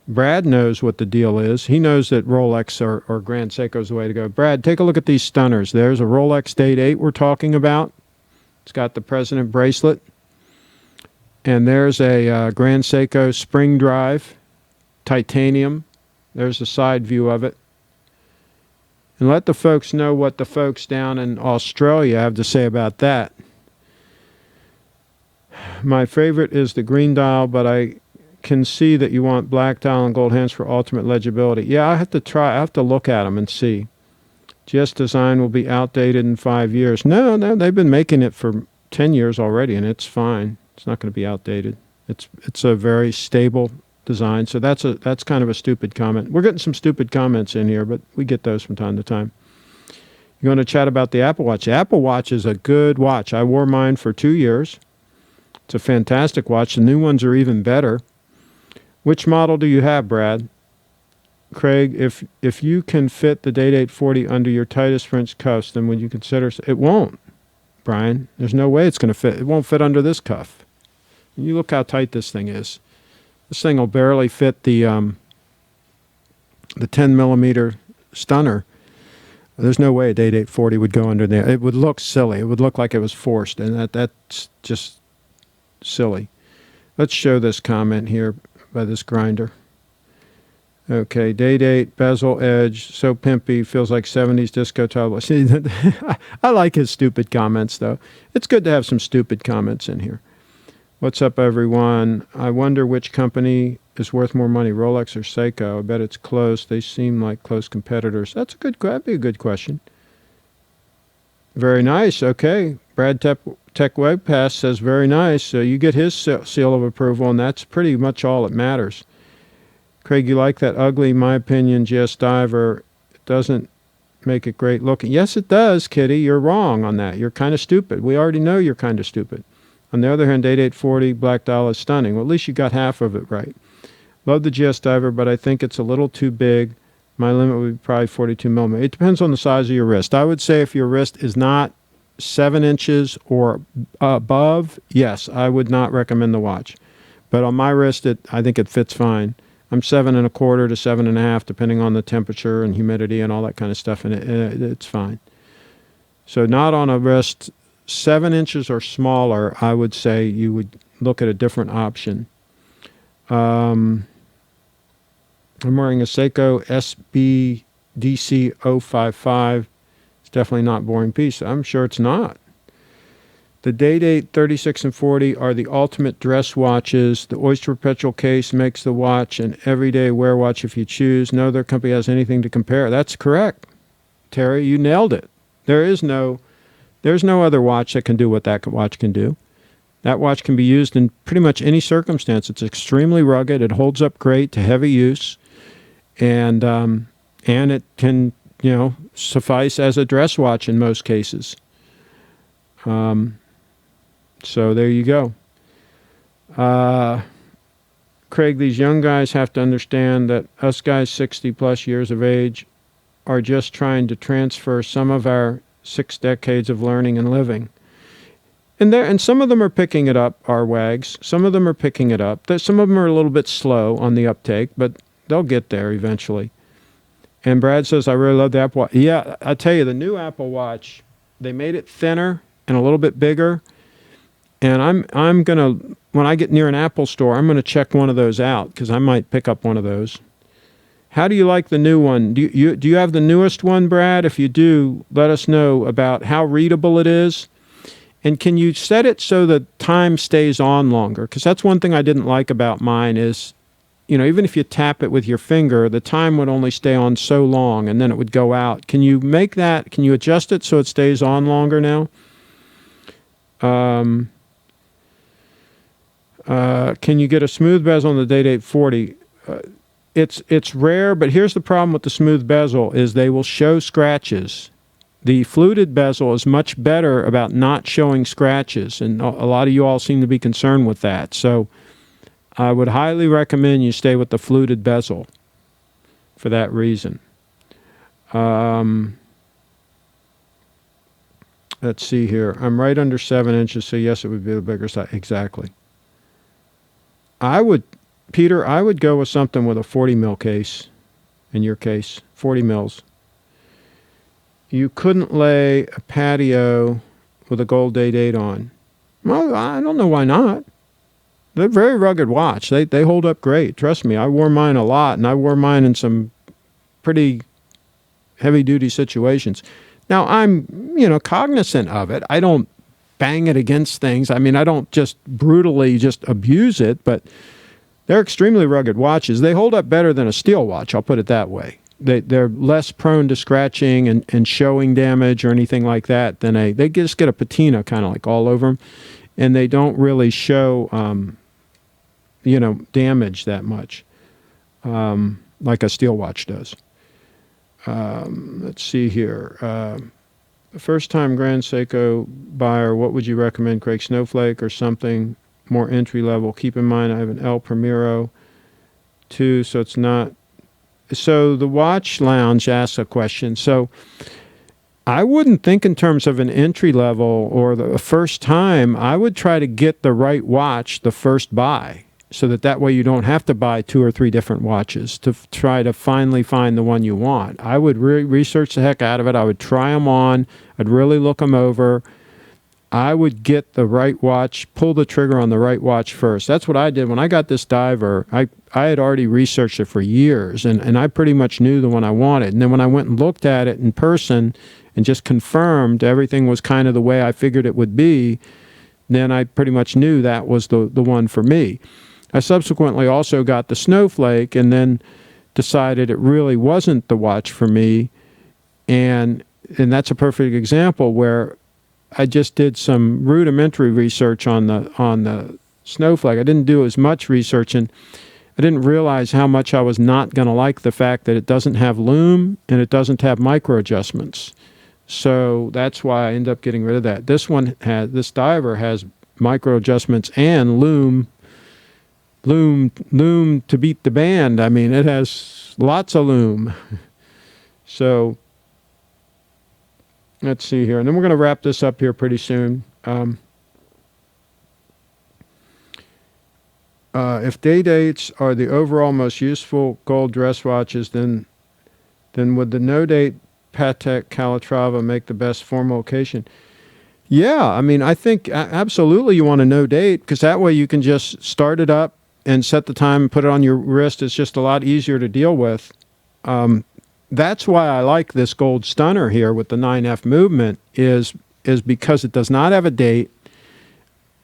Brad knows what the deal is. He knows that Rolex or Grand Seiko is the way to go. Brad, take a look at these stunners. There's a Rolex DAY-DATE we're talking about. It's got the President bracelet. And there's a Grand Seiko spring drive, titanium. There's a side view of it. And let the folks know what the folks down in Australia have to say about that. My favorite is the green dial, but I can see that you want black dial and gold hands for ultimate legibility. Yeah, I have to look at them and see. GS design will be outdated in 5 years. No, they've been making it for 10 years already, and it's fine. It's not going to be outdated. It's a very stable design, so that's kind of a stupid comment. We're getting some stupid comments in here, but we get those from time to time. You want to chat about the Apple Watch? The Apple Watch is a good watch. I wore mine for 2 years. It's a fantastic watch. The new ones are even better. Which model do you have, Brad? Craig, if you can fit the DAY-DATE 40 under your tightest French cuffs, then would you consider... It won't, Brian. There's no way it's going to fit. It won't fit under this cuff. You look how tight this thing is. This thing will barely fit the 10-millimeter stunner. There's no way a DAY-DATE 40 would go under there. It would look silly. It would look like it was forced, and that's just silly. Let's show this comment here by this grinder. Okay, DAY-DATE, bezel edge, so pimpy, feels like 70s disco table. See, I like his stupid comments, though. It's good to have some stupid comments in here. What's up, everyone? I wonder which company is worth more money, Rolex or Seiko? I bet it's close. They seem like close competitors. That'd be a good question. Very nice. Okay. Brad Tech Web Pass says very nice. So you get his seal of approval, and that's pretty much all that matters. Craig, you like that ugly, in my opinion, GS Diver. It doesn't make it great looking. Yes, it does, Kitty. You're wrong on that. You're kind of stupid. We already know you're kind of stupid. On the other hand, DAY-DATE 40 black dial is stunning. Well, at least you got half of it right. Love the GS Diver, but I think it's a little too big. My limit would be probably 42 millimeter. It depends on the size of your wrist. I would say if your wrist is not 7 inches or above, yes, I would not recommend the watch. But on my wrist, I think it fits fine. I'm 7 1/4 to 7 1/2, depending on the temperature and humidity and all that kind of stuff, and it's fine. So not on a wrist 7 inches or smaller. I would say you would look at a different option. I'm wearing a Seiko SBDC 055. It's definitely not boring piece. I'm sure it's not. The DAY-DATE 36 and 40 are the ultimate dress watches. The Oyster Perpetual case makes the watch an everyday wear watch if you choose. No other company has anything to compare. That's correct, Terry. You nailed it. There's no other watch that can do what that watch can do. That watch can be used in pretty much any circumstance. It's extremely rugged. It holds up great to heavy use, and it can suffice as a dress watch in most cases. So there you go. Craig, these young guys have to understand that us guys 60 plus years of age are just trying to transfer some of our 6 decades of learning and living. And some of them are picking it up, our wags. Some of them are picking it up. Some of them are a little bit slow on the uptake, but they'll get there eventually. And Brad says, I really love the Apple Watch. Yeah, I tell you, the new Apple Watch, they made it thinner and a little bit bigger. And I'm going to, when I get near an Apple store, I'm going to check one of those out because I might pick up one of those. How do you like the new one? Do you have the newest one, Brad? If you do, let us know about how readable it is. And can you set it so the time stays on longer? Because that's one thing I didn't like about mine is, even if you tap it with your finger, the time would only stay on so long and then it would go out. Can you make that, can you adjust it so it stays on longer now? Can you get a smooth bezel on the DAY-DATE 40? It's rare, but here's the problem with the smooth bezel is they will show scratches. The fluted bezel is much better about not showing scratches, and a lot of you all seem to be concerned with that. So I would highly recommend you stay with the fluted bezel for that reason. Let's see here. I'm right under 7 inches, so yes, it would be the bigger size. Exactly. Peter, I would go with something with a 40 mil case, in your case, 40 mils. You couldn't lay a patio with a gold day-date on. Well, I don't know why not. They're a very rugged watch. They hold up great. Trust me, I wore mine a lot, and I wore mine in some pretty heavy-duty situations. Now, I'm, cognizant of it. I don't bang it against things. I mean, I don't just brutally just abuse it, but they're extremely rugged watches. They hold up better than a steel watch, I'll put it that way. They're less prone to scratching and showing damage or anything like that than they just get a patina kind of like all over them, and they don't really show, damage that much like a steel watch does. Let's see here. First-time Grand Seiko buyer, what would you recommend, Craig? Snowflake or something more entry-level? Keep in mind I have an El Primero too, so it's not... So the Watch Lounge asks a question. So I wouldn't think in terms of an entry-level or the first time. I would try to get the right watch the first buy, so that way you don't have to buy 2 or 3 different watches to try to finally find the one you want. I would research the heck out of it. I would try them on. I'd really look them over. I would get the right watch, pull the trigger on the right watch first. That's what I did. When I got this diver, I had already researched it for years, and I pretty much knew the one I wanted. And then when I went and looked at it in person and just confirmed everything was kind of the way I figured it would be, then I pretty much knew that was the one for me. I subsequently also got the Snowflake and then decided it really wasn't the watch for me. And that's a perfect example where I just did some rudimentary research on the Snowflake. I didn't do as much research, and I didn't realize how much I was not going to like the fact that it doesn't have lume and it doesn't have micro adjustments. So that's why I ended up getting rid of that. This diver has micro adjustments and lume to beat the band. I mean, it has lots of lume. So let's see here. And then we're going to wrap this up here pretty soon. If day-dates are the overall most useful gold dress watches, then would the no-date Patek Calatrava make the best formal occasion? Yeah, I mean, I think absolutely you want a no-date, because that way you can just start it up and set the time and put it on your wrist. It's just a lot easier to deal with. That's why I like this gold stunner here with the 9F movement is because it does not have a date.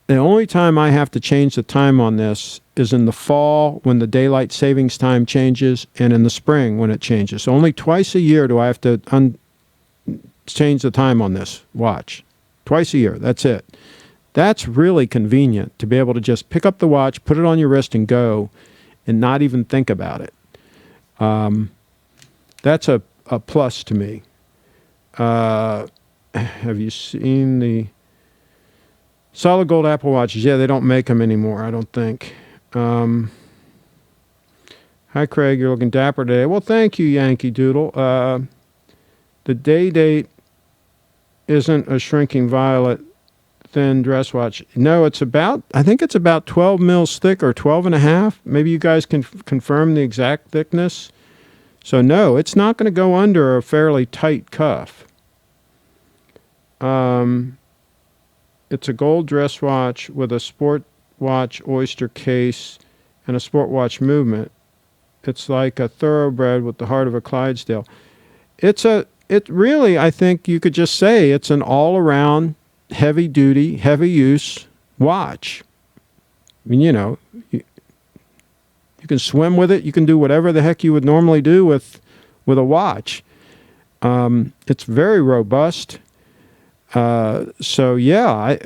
The only time I have to change the time on this is in the fall when the daylight savings time changes, and in the spring when it changes. So only twice a year do I have to change the time on this watch. Twice a year, that's it. That's really convenient to be able to just pick up the watch, put it on your wrist, and go, and not even think about it. That's a plus to me. Have you seen the solid gold Apple Watches? Yeah, they don't make them anymore, I don't think. Hi, Craig. You're looking dapper today. Well, thank you, Yankee Doodle. The day-date isn't a shrinking violet thin dress watch. No, I think it's about 12 mils thick, or 12 and a half. Maybe you guys can confirm the exact thickness. So no, it's not going to go under a fairly tight cuff. It's a gold dress watch with a sport watch Oyster case and a sport watch movement. It's like a thoroughbred with the heart of a Clydesdale. It really, I think you could just say it's an all-around heavy-duty, heavy-use watch. I mean, you can swim with it. You can do whatever the heck you would normally do with a watch. It's very robust. So yeah,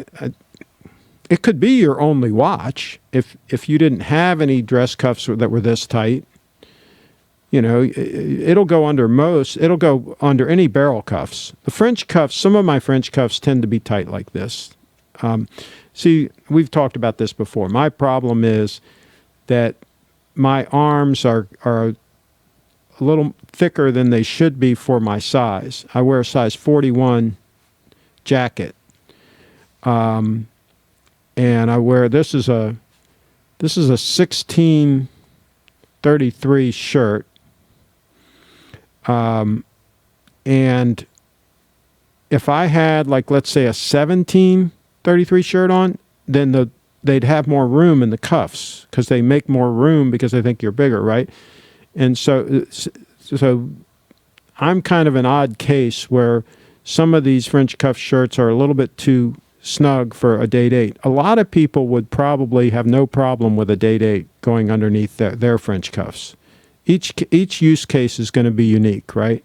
it could be your only watch if you didn't have any dress cuffs that were this tight. It'll go under it'll go under any barrel cuffs. The French cuffs, some of my French cuffs tend to be tight like this. See, we've talked about this before. My problem is that my arms are a little thicker than they should be for my size. I wear a size 41 jacket. And I wear, this is a 1633 shirt. And if I had, like, let's say a 1733 shirt on, then they'd have more room in the cuffs because they make more room because they think you're bigger, right? And so I'm kind of an odd case where some of these French cuff shirts are a little bit too snug for a day-date. A lot of people would probably have no problem with a day-date going underneath their French cuffs. Each use case is going to be unique, right?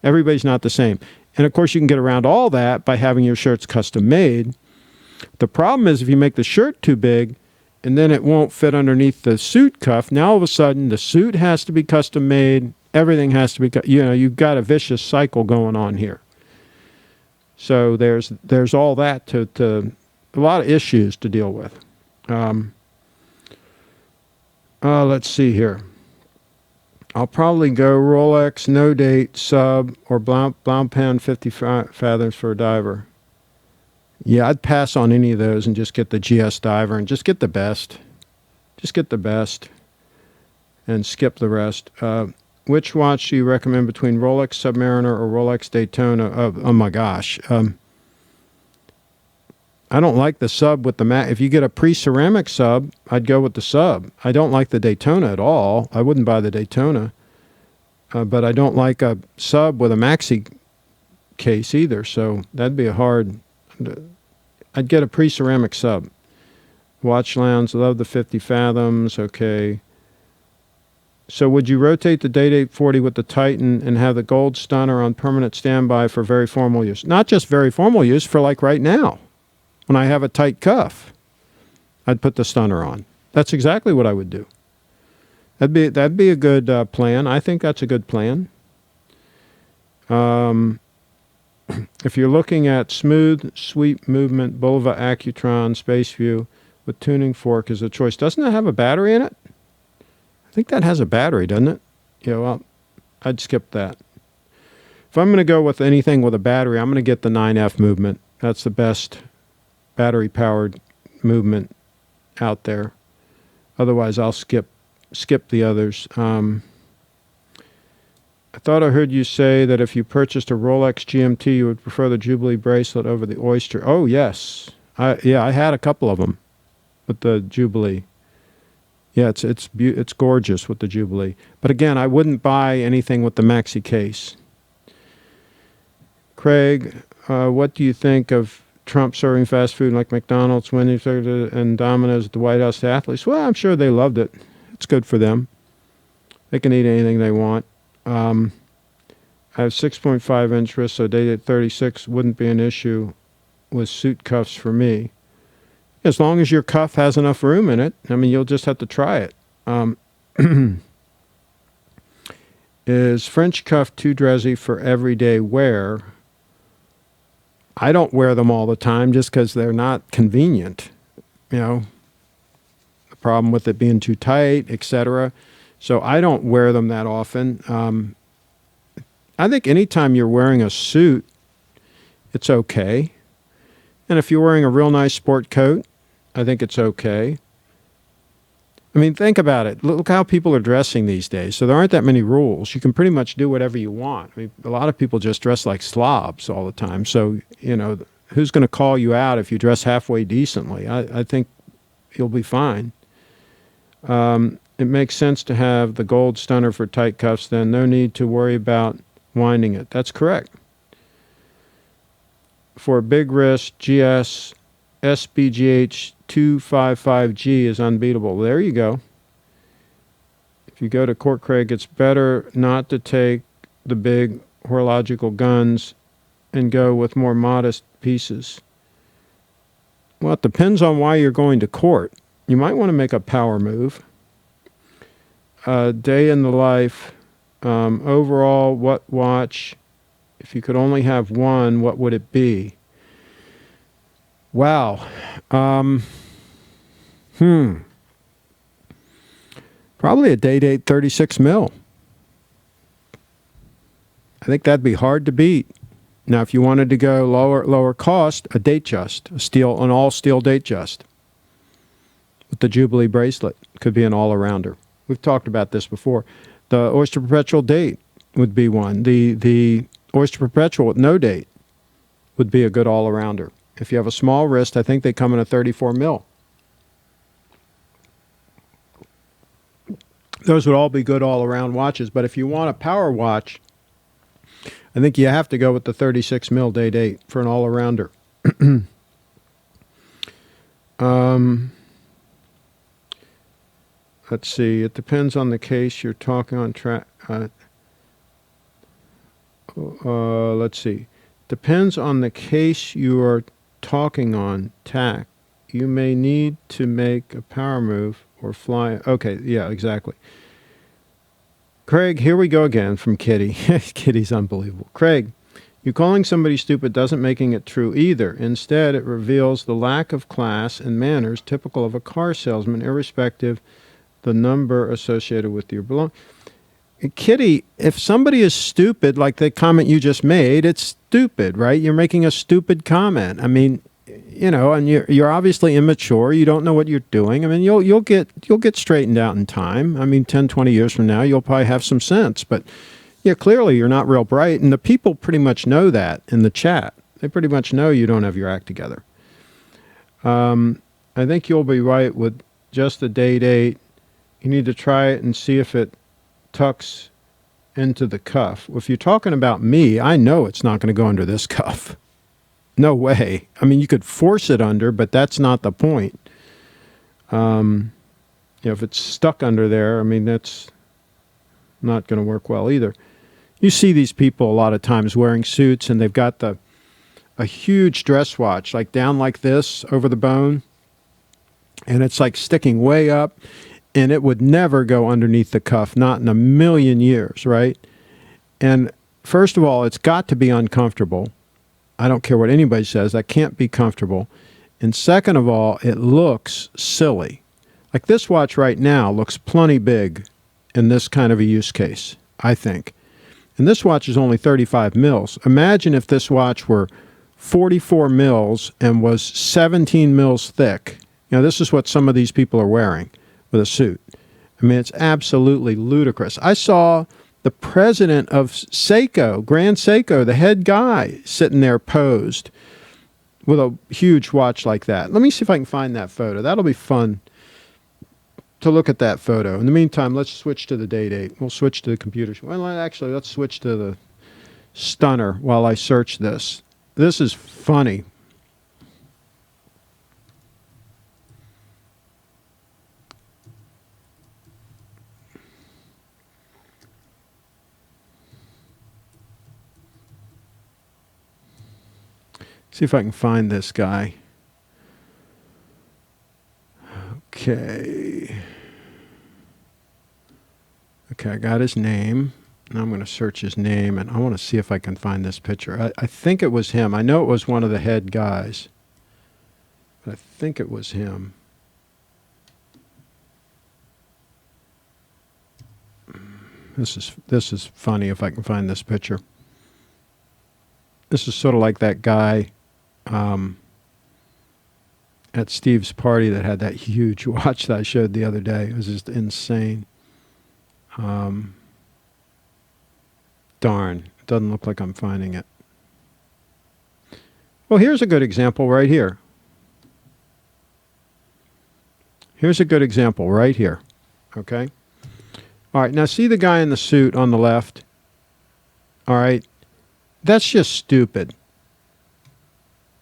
Everybody's not the same. And of course, you can get around all that by having your shirts custom made. The problem is if you make the shirt too big and then it won't fit underneath the suit cuff, now all of a sudden the suit has to be custom made. Everything has to be, you've got a vicious cycle going on here. So there's all that to a lot of issues to deal with. Let's see here. I'll probably go Rolex, no date, sub, or Blancpain 50 fathoms for a diver. Yeah, I'd pass on any of those and just get the GS diver and just get the best. Just get the best and skip the rest. Which watch do you recommend between Rolex Submariner or Rolex Daytona? Oh my gosh. I don't like the sub with the mat. If you get a pre-ceramic sub, I'd go with the sub. I don't like the Daytona at all. I wouldn't buy the Daytona. But I don't like a sub with a maxi case either. So that'd be a hard... I'd get a pre-ceramic sub. Watch Lounge, love the 50 fathoms. Okay. So would you rotate the Day-Date 40 with the Titan and have the gold stunner on permanent standby for very formal use? Not just very formal use, for like right now. When I have a tight cuff, I'd put the stunner on. That's exactly what I would do. That'd be a good plan. I think that's a good plan. If you're looking at smooth, sweep movement, Bulova Accutron Space View with tuning fork is a choice. Doesn't it have a battery in it? I think that has a battery, doesn't it? Yeah, well, I'd skip that. If I'm going to go with anything with a battery, I'm going to get the 9F movement. That's the best battery-powered movement out there. Otherwise, I'll skip the others. I thought I heard you say that if you purchased a Rolex GMT, you would prefer the Jubilee bracelet over the Oyster. Oh, yes. I had a couple of them with the Jubilee. Yeah, it's gorgeous with the Jubilee. But again, I wouldn't buy anything with the maxi case. Craig, what do you think of Trump serving fast food like McDonald's, Wendy's, and Domino's at the White House to athletes? Well, I'm sure they loved it. It's good for them. They can eat anything they want. I have 6.5-inch wrists, so day at 36 wouldn't be an issue with suit cuffs for me. As long as your cuff has enough room in it, I mean, you'll just have to try it. Is French cuff too dressy for everyday wear? I don't wear them all the time just because they're not convenient. The problem with it being too tight, etc. So I don't wear them that often. I think anytime you're wearing a suit, it's okay. And if you're wearing a real nice sport coat, I think it's okay. I mean, think about it. Look how people are dressing these days. So there aren't that many rules. You can pretty much do whatever you want. I mean, a lot of people just dress like slobs all the time. So, who's going to call you out if you dress halfway decently? I think you'll be fine. It makes sense to have the gold stunner for tight cuffs then. No need to worry about winding it. That's correct. For a big wrist, GS SBGH 255G is unbeatable. There you go. If you go to Court Craig, it's better not to take the big horological guns and go with more modest pieces. Well, it depends on why you're going to court. You might want to make a power move. Day in the life Overall, what watch, if you could only have one, what would it be? Wow. Probably a day-date 36 mil. I think that'd be hard to beat. Now, if you wanted to go lower cost, a Datejust, an all-steel Datejust with the Jubilee bracelet could be an all-arounder. We've talked about this before. The Oyster Perpetual date would be one. The Oyster Perpetual with no date would be a good all-arounder. If you have a small wrist, I think they come in a 34 mil. Those would all be good all-around watches. But if you want a power watch, I think you have to go with the 36 mil day-date for an all-arounder. Let's see. It depends on the case you're talking on. Let's see. Depends on the case you are talking on. Tack. You may need to make a power move or fly. Okay, yeah, exactly. Craig, here we go again from Kitty. Kitty's unbelievable. Craig, you calling somebody stupid doesn't making it true either. Instead, it reveals the lack of class and manners typical of a car salesman, irrespective the number associated with your belongings. Kitty, if somebody is stupid, like the comment you just made, it's stupid, right? You're making a stupid comment. I mean, you know, and you're obviously immature. You don't know what you're doing. I mean, you'll get straightened out in time. I mean, 10, 20 years from now, you'll probably have some sense. But yeah, clearly you're not real bright, and the people pretty much know that in the chat. They pretty much know you don't have your act together. I think you'll be right with just the day-date. You need to try it and see if it tucks into the cuff. If you're talking about me, I know it's not going to go under this cuff. No way. I mean, you could force it under, but that's not the point. You know, if it's stuck under there, I mean, that's not going to work well either. You see these people a lot of times wearing suits, and they've got a huge dress watch, like down like this over the bone, and it's like sticking way up, and it would never go underneath the cuff, not in a million years, right? And first of all, it's got to be uncomfortable. I don't care what anybody says. That can't be comfortable. And second of all, it looks silly. Like this watch right now looks plenty big in this kind of a use case, I think. And this watch is only 35 mils. Imagine if this watch were 44 mils and was 17 mils thick. You know, this is what some of these people are wearing with a suit. I mean, it's absolutely ludicrous. I saw the president of Seiko, Grand Seiko, the head guy, sitting there posed with a huge watch like that. Let me see if I can find that photo. That'll be fun to look at that photo. In the meantime, let's switch to the day-date. We'll switch to the computer. Well, actually, let's switch to the stunner while I search this. This is funny. See if I can find this guy. Okay. Okay, I got his name. Now I'm going to search his name, and I want to see if I can find this picture. I think it was him. I know it was one of the head guys, but I think it was him. This is funny if I can find this picture. This is sort of like that guy at Steve's party that had that huge watch that I showed the other day. It was just insane. Darn, it doesn't look like I'm finding it. Well, here's a good example right here. Here's a good example right here. Okay? All right, now see the guy in the suit on the left? All right? That's just stupid.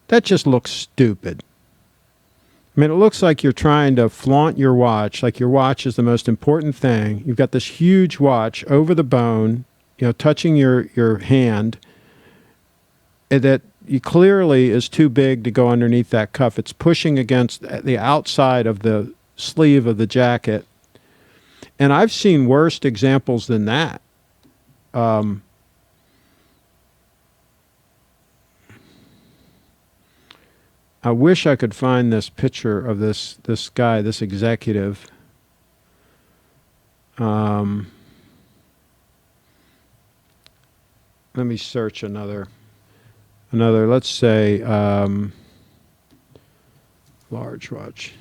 That just looks stupid. I mean, it looks like you're trying to flaunt your watch, like your watch is the most important thing. You've got this huge watch over the bone, you know, touching your hand, that clearly is too big to go underneath that cuff. It's pushing against the outside of the sleeve of the jacket. And I've seen worse examples than that. I wish I could find this picture of this guy, this executive. Let me search another. Let's say large watch.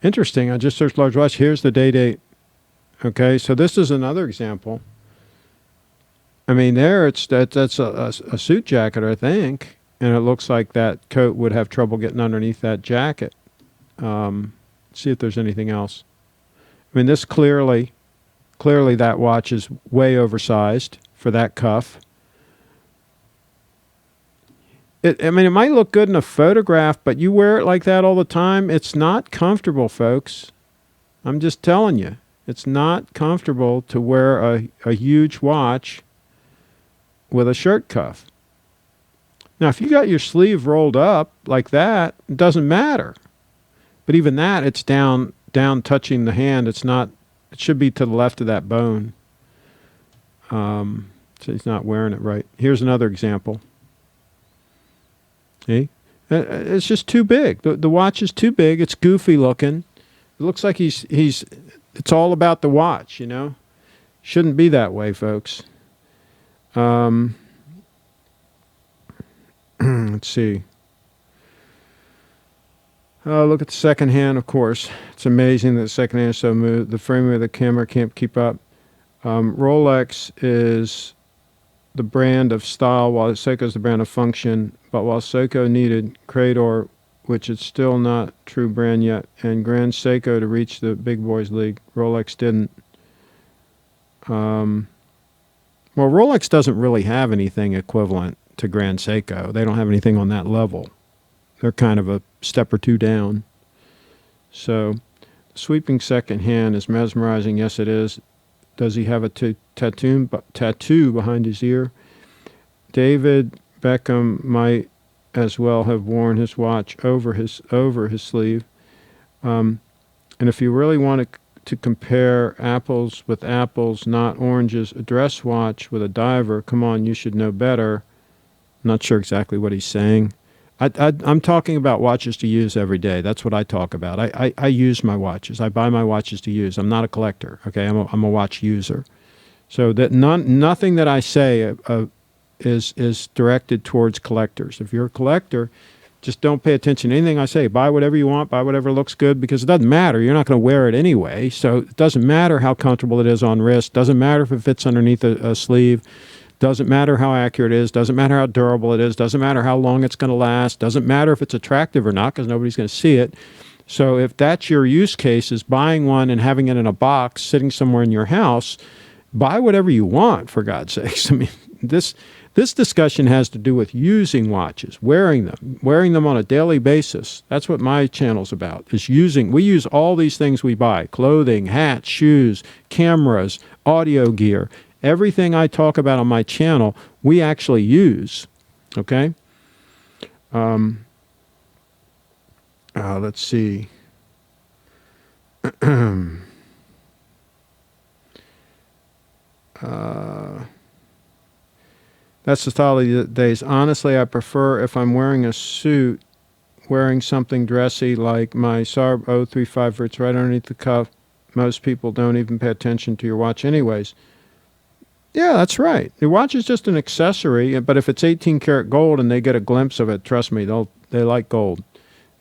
Interesting. I just searched large watch. Here's the date. Okay, so this is another example. I mean, there that's a suit jacket, I think, and it looks like that coat would have trouble getting underneath that jacket. See if there's anything else. I mean, this clearly that watch is way oversized for that cuff. I mean, it might look good in a photograph, but you wear it like that all the time, it's not comfortable, folks. I'm just telling you. It's not comfortable to wear a huge watch with a shirt cuff. Now, if you got your sleeve rolled up like that, it doesn't matter. But even that, it's down touching the hand. It's not. It should be to the left of that bone. So he's not wearing it right. Here's another example. See? It's just too big. The watch is too big. It's goofy looking. It looks like it's all about the watch, you know? Shouldn't be that way, folks. Let's see. Oh, look at the second hand, of course. It's amazing that the second hand is so smooth. The framing of the camera can't keep up. Rolex is the brand of style, while Seiko is the brand of function. But while Seiko needed Crador, which is still not true brand yet, and Grand Seiko to reach the big boys league, Rolex didn't. Well, Rolex doesn't really have anything equivalent to Grand Seiko. They don't have anything on that level. They're kind of a step or two down. So, sweeping second hand is mesmerizing. Yes, it is. Does he have a tattoo behind his ear? David Beckham might as well have worn his watch over his sleeve. And if you really want to compare apples with apples, not oranges, a dress watch with a diver, come on, you should know better. I'm not sure exactly what he's saying. I'm talking about watches to use every day. That's what I talk about. I use my watches. I buy my watches to use. I'm not a collector. Okay, I'm a watch user. So that nothing that I say is directed towards collectors. If you're a collector, just don't pay attention to anything I say. Buy whatever you want. Buy whatever looks good, because it doesn't matter. You're not going to wear it anyway. So it doesn't matter how comfortable it is on wrist. Doesn't matter if it fits underneath a sleeve. Doesn't matter how accurate it is. Doesn't matter how durable it is. Doesn't matter how long it's going to last. Doesn't matter if it's attractive or not, because nobody's going to see it. So if that's your use case, is buying one and having it in a box sitting somewhere in your house, buy whatever you want, for God's sakes. I mean, this discussion has to do with using watches, wearing them on a daily basis. That's what my channel's about, is using. We use all these things we buy: clothing, hats, shoes, cameras, audio gear. Everything I talk about on my channel, we actually use. Okay? Let's see. That's the style of the days. Honestly, I prefer, if I'm wearing a suit, wearing something dressy like my Sarb 035, where it's right underneath the cuff. Most people don't even pay attention to your watch anyways. Yeah, that's right. Your watch is just an accessory, but if it's 18 karat gold and they get a glimpse of it, trust me, they like gold.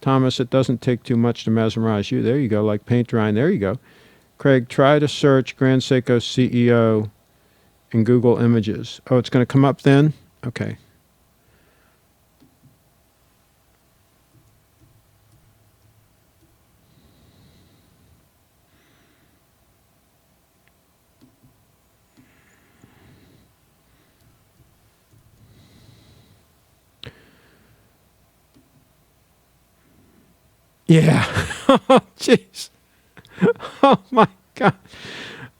Thomas, it doesn't take too much to mesmerize you. There you go, like paint drying. There you go. Craig, try to search Grand Seiko CEO in Google Images. Oh, it's going to come up then? Okay. Yeah. Oh, jeez. Oh my God.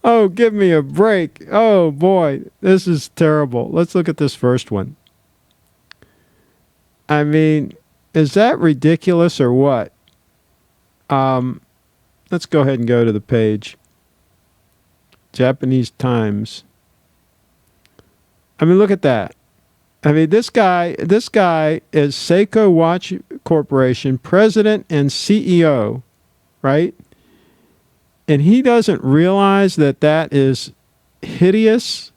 Oh, give me a break. Oh boy, this is terrible. Let's look at this first one. I mean, is that ridiculous or what? Let's go ahead and go to the page. Japanese Times. I mean, look at that. I mean, this guy is Seiko Watch Corporation president and CEO, right? And he doesn't realize that that is hideous.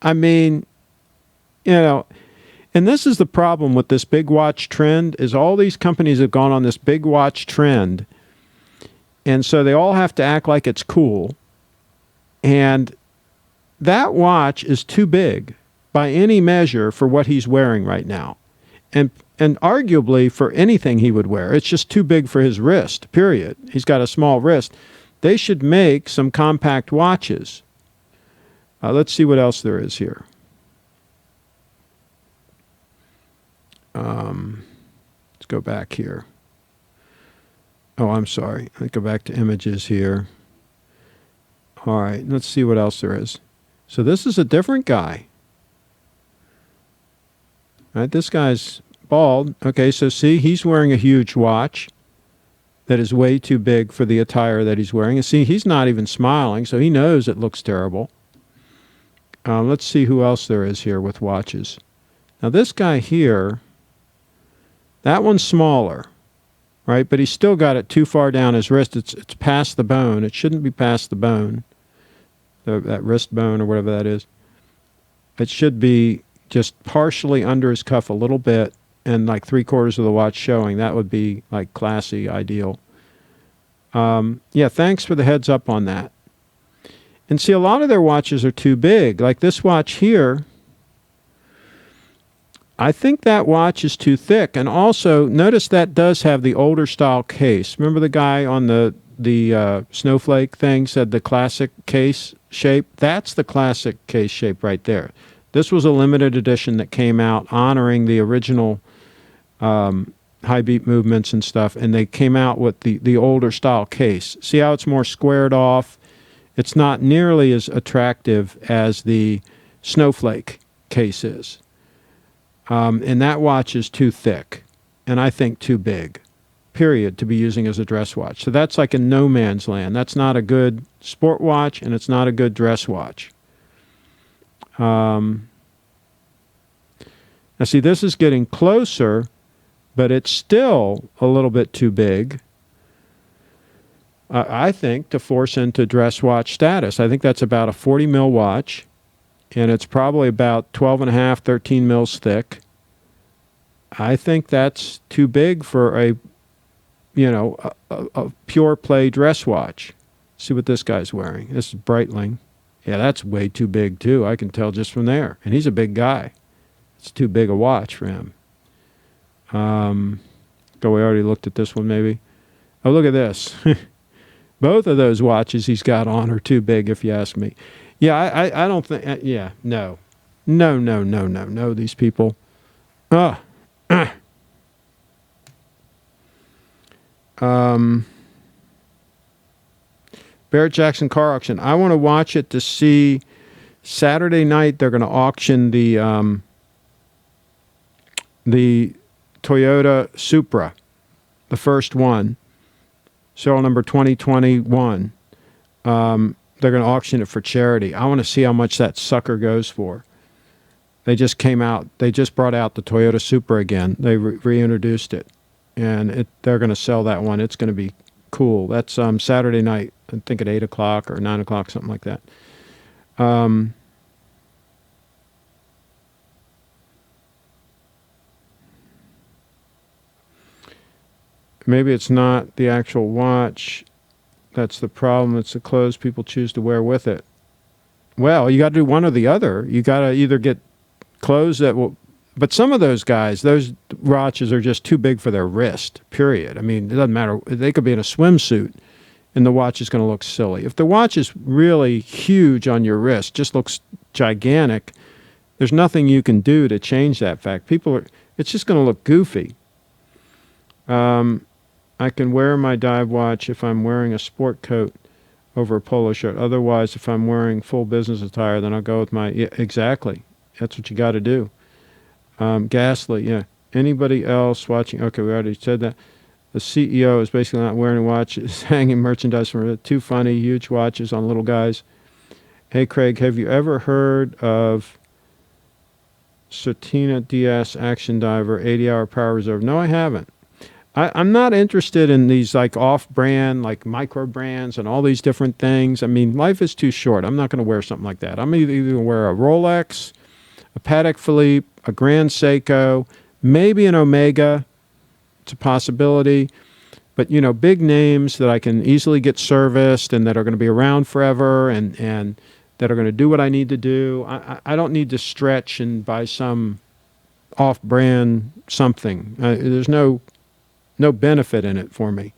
I mean, you know, and this is the problem with this big watch trend is all these companies have gone on this big watch trend. And so they all have to act like it's cool. And that watch is too big by any measure for what he's wearing right now. And arguably for anything he would wear. It's just too big for his wrist, period. He's got a small wrist. They should make some compact watches. Let's see what else there is here. Let's go back here. Oh, I'm sorry. Let's go back to images here. All right, let's see what else there is. So this is a different guy. All right, this guy's bald. Okay, so see, he's wearing a huge watch that is way too big for the attire that he's wearing. And see, he's not even smiling, so he knows it looks terrible. Let's see who else there is here with watches. Now this guy here, that one's smaller, right? But he's still got it too far down his wrist. It's past the bone. It shouldn't be past the bone, that wrist bone or whatever that is. It should be just partially under his cuff a little bit and like 3/4 of the watch showing. That would be like classy, ideal. Yeah, thanks for the heads up on that. And see, a lot of their watches are too big. Like this watch here, I think that watch is too thick. And also, notice that does have the older style case. Remember the guy on the snowflake thing said the classic case shape? That's the classic case shape right there. This was a limited edition that came out honoring the original high beat movements and stuff, and they came out with the older style case. See how it's more squared off? It's not nearly as attractive as the snowflake case is. And that watch is too thick, and I think too big, period, to be using as a dress watch. So that's like in no man's land. That's not a good sport watch, and it's not a good dress watch. Now see, this is getting closer, but it's still a little bit too big, I think, to force into dress watch status. I think that's about a 40 mil watch, and it's probably about 12.5, 13 mils thick. I think that's too big for a pure play dress watch. See what this guy's wearing. This is Breitling. Yeah, that's way too big too. I can tell just from there. And he's a big guy. It's too big a watch for him. We already looked at this one maybe. Oh, look at this. Both of those watches he's got on are too big if you ask me. Yeah, I don't think, no. No, these people. Barrett Jackson Car Auction. I want to watch it to see Saturday night they're going to auction the Toyota Supra, the first one, serial number 2021. They're going to auction it for charity. I want to see how much that sucker goes for. They just brought out the Toyota Supra again. They reintroduced it, and they're going to sell that one. It's going to be cool. That's Saturday night, I think at 8 o'clock or 9 o'clock, something like that. Maybe it's not the actual watch. That's the problem. It's the clothes people choose to wear with it. Well, you got to do one or the other. You got to either get clothes that will... But some of those guys, those watches are just too big for their wrist, period. I mean, it doesn't matter. They could be in a swimsuit, and the watch is going to look silly. If the watch is really huge on your wrist, just looks gigantic, there's nothing you can do to change that fact. It's just going to look goofy. I can wear my dive watch if I'm wearing a sport coat over a polo shirt. Otherwise, if I'm wearing full business attire, then I'll go with my... Yeah, exactly. That's what you got to do. Ghastly, yeah. Anybody else watching? Okay, we already said that. The CEO is basically not wearing a watch. Is hanging merchandise from it. Too funny. Huge watches on little guys. Hey, Craig, have you ever heard of Certina DS Action Diver 80-hour power reserve? No, I haven't. I'm not interested in these like off-brand, like micro brands and all these different things. I mean, life is too short. I'm not going to wear something like that. I'm either going to wear a Rolex, a Patek Philippe, a Grand Seiko, maybe an Omega. It's a possibility. But, you know, big names that I can easily get serviced and that are going to be around forever and that are going to do what I need to do. I don't need to stretch and buy some off-brand something. There's no benefit in it for me.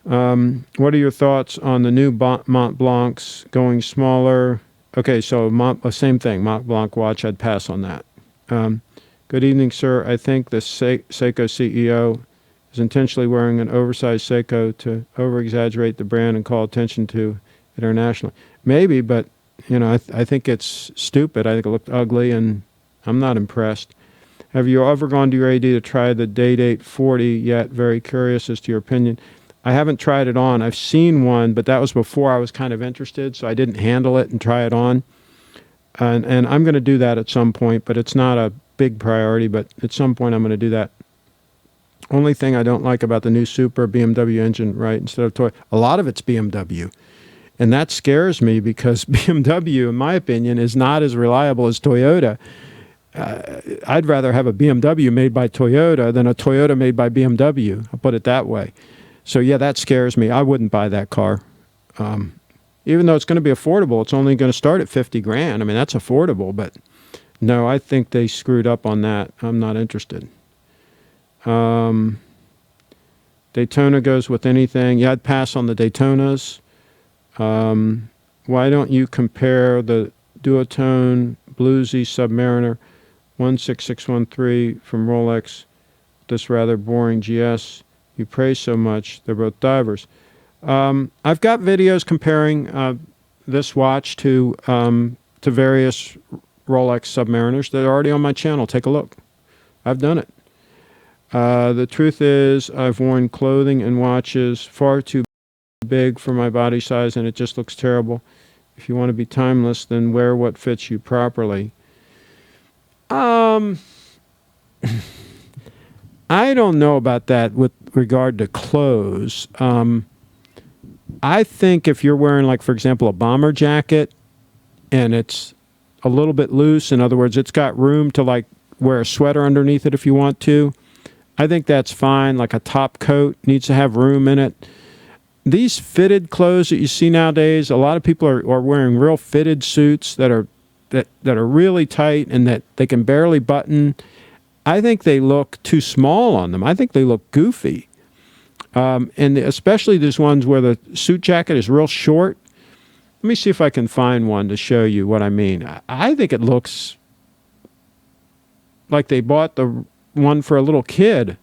What are your thoughts on the new Mont Blancs going smaller? Okay, so same thing. Mont Blanc watch, I'd pass on that. Good evening, sir. I think the Seiko CEO is intentionally wearing an oversized Seiko to over-exaggerate the brand and call attention to it internationally. Maybe, but you know, I think it's stupid. I think it looked ugly, and I'm not impressed. Have you ever gone to your AD to try the Day-Date 40 yet? Very curious as to your opinion. I haven't tried it on. I've seen one, but that was before I was kind of interested, so I didn't handle it and try it on. And I'm going to do that at some point, but it's not a big priority, but at some point I'm going to do that. Only thing I don't like about the new Super BMW engine, right, instead of Toyota, a lot of it's BMW. And that scares me because BMW, in my opinion, is not as reliable as Toyota. I'd rather have a BMW made by Toyota than a Toyota made by BMW. I'll put it that way. So, yeah, that scares me. I wouldn't buy that car. Even though it's going to be affordable, it's only going to start at $50,000. I mean, that's affordable, but no, I think they screwed up on that. I'm not interested. Daytona goes with anything. Yeah, I'd pass on the Daytonas. Why don't you compare the duotone bluesy Submariner 16613 from Rolex, this rather boring GS you praise so much? They're both divers. I've got videos comparing this watch to various Rolex Submariners that are already on my channel. Take a look. I've done it. The truth is, I've worn clothing and watches far too big for my body size, and it just looks terrible. If you want to be timeless, then wear what fits you properly. I don't know about that with regard to clothes. I think if you're wearing, like, for example, a bomber jacket and it's a little bit loose, in other words, it's got room to, like, wear a sweater underneath it if you want to, I think that's fine. Like a top coat needs to have room in it. These fitted clothes that you see nowadays, a lot of people are wearing real fitted suits that are really tight and that they can barely button. I think they look too small on them. I think they look goofy. And especially these ones where the suit jacket is real short. Let me see if I can find one to show you what I mean. I think it looks like they bought the one for a little kid.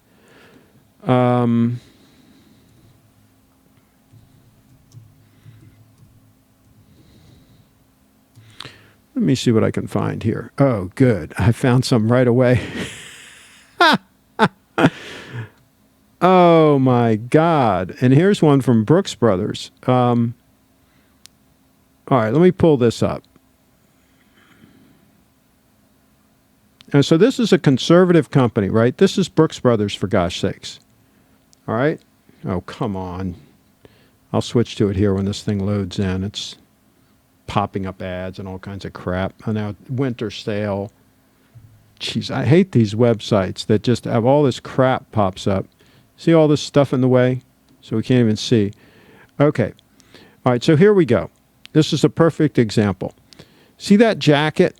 Let me see what I can find here. Oh, good. I found some right away. Oh, my God. And here's one from Brooks Brothers. All right, let me pull this up. And so this is a conservative company, right? This is Brooks Brothers, for gosh sakes. All right? Oh, come on. I'll switch to it here when this thing loads in. It's popping up ads and all kinds of crap. And now winter sale. Jeez, I hate these websites that just have all this crap pops up. See all this stuff in the way? So we can't even see. Okay. All right, so here we go. This is a perfect example. See that jacket?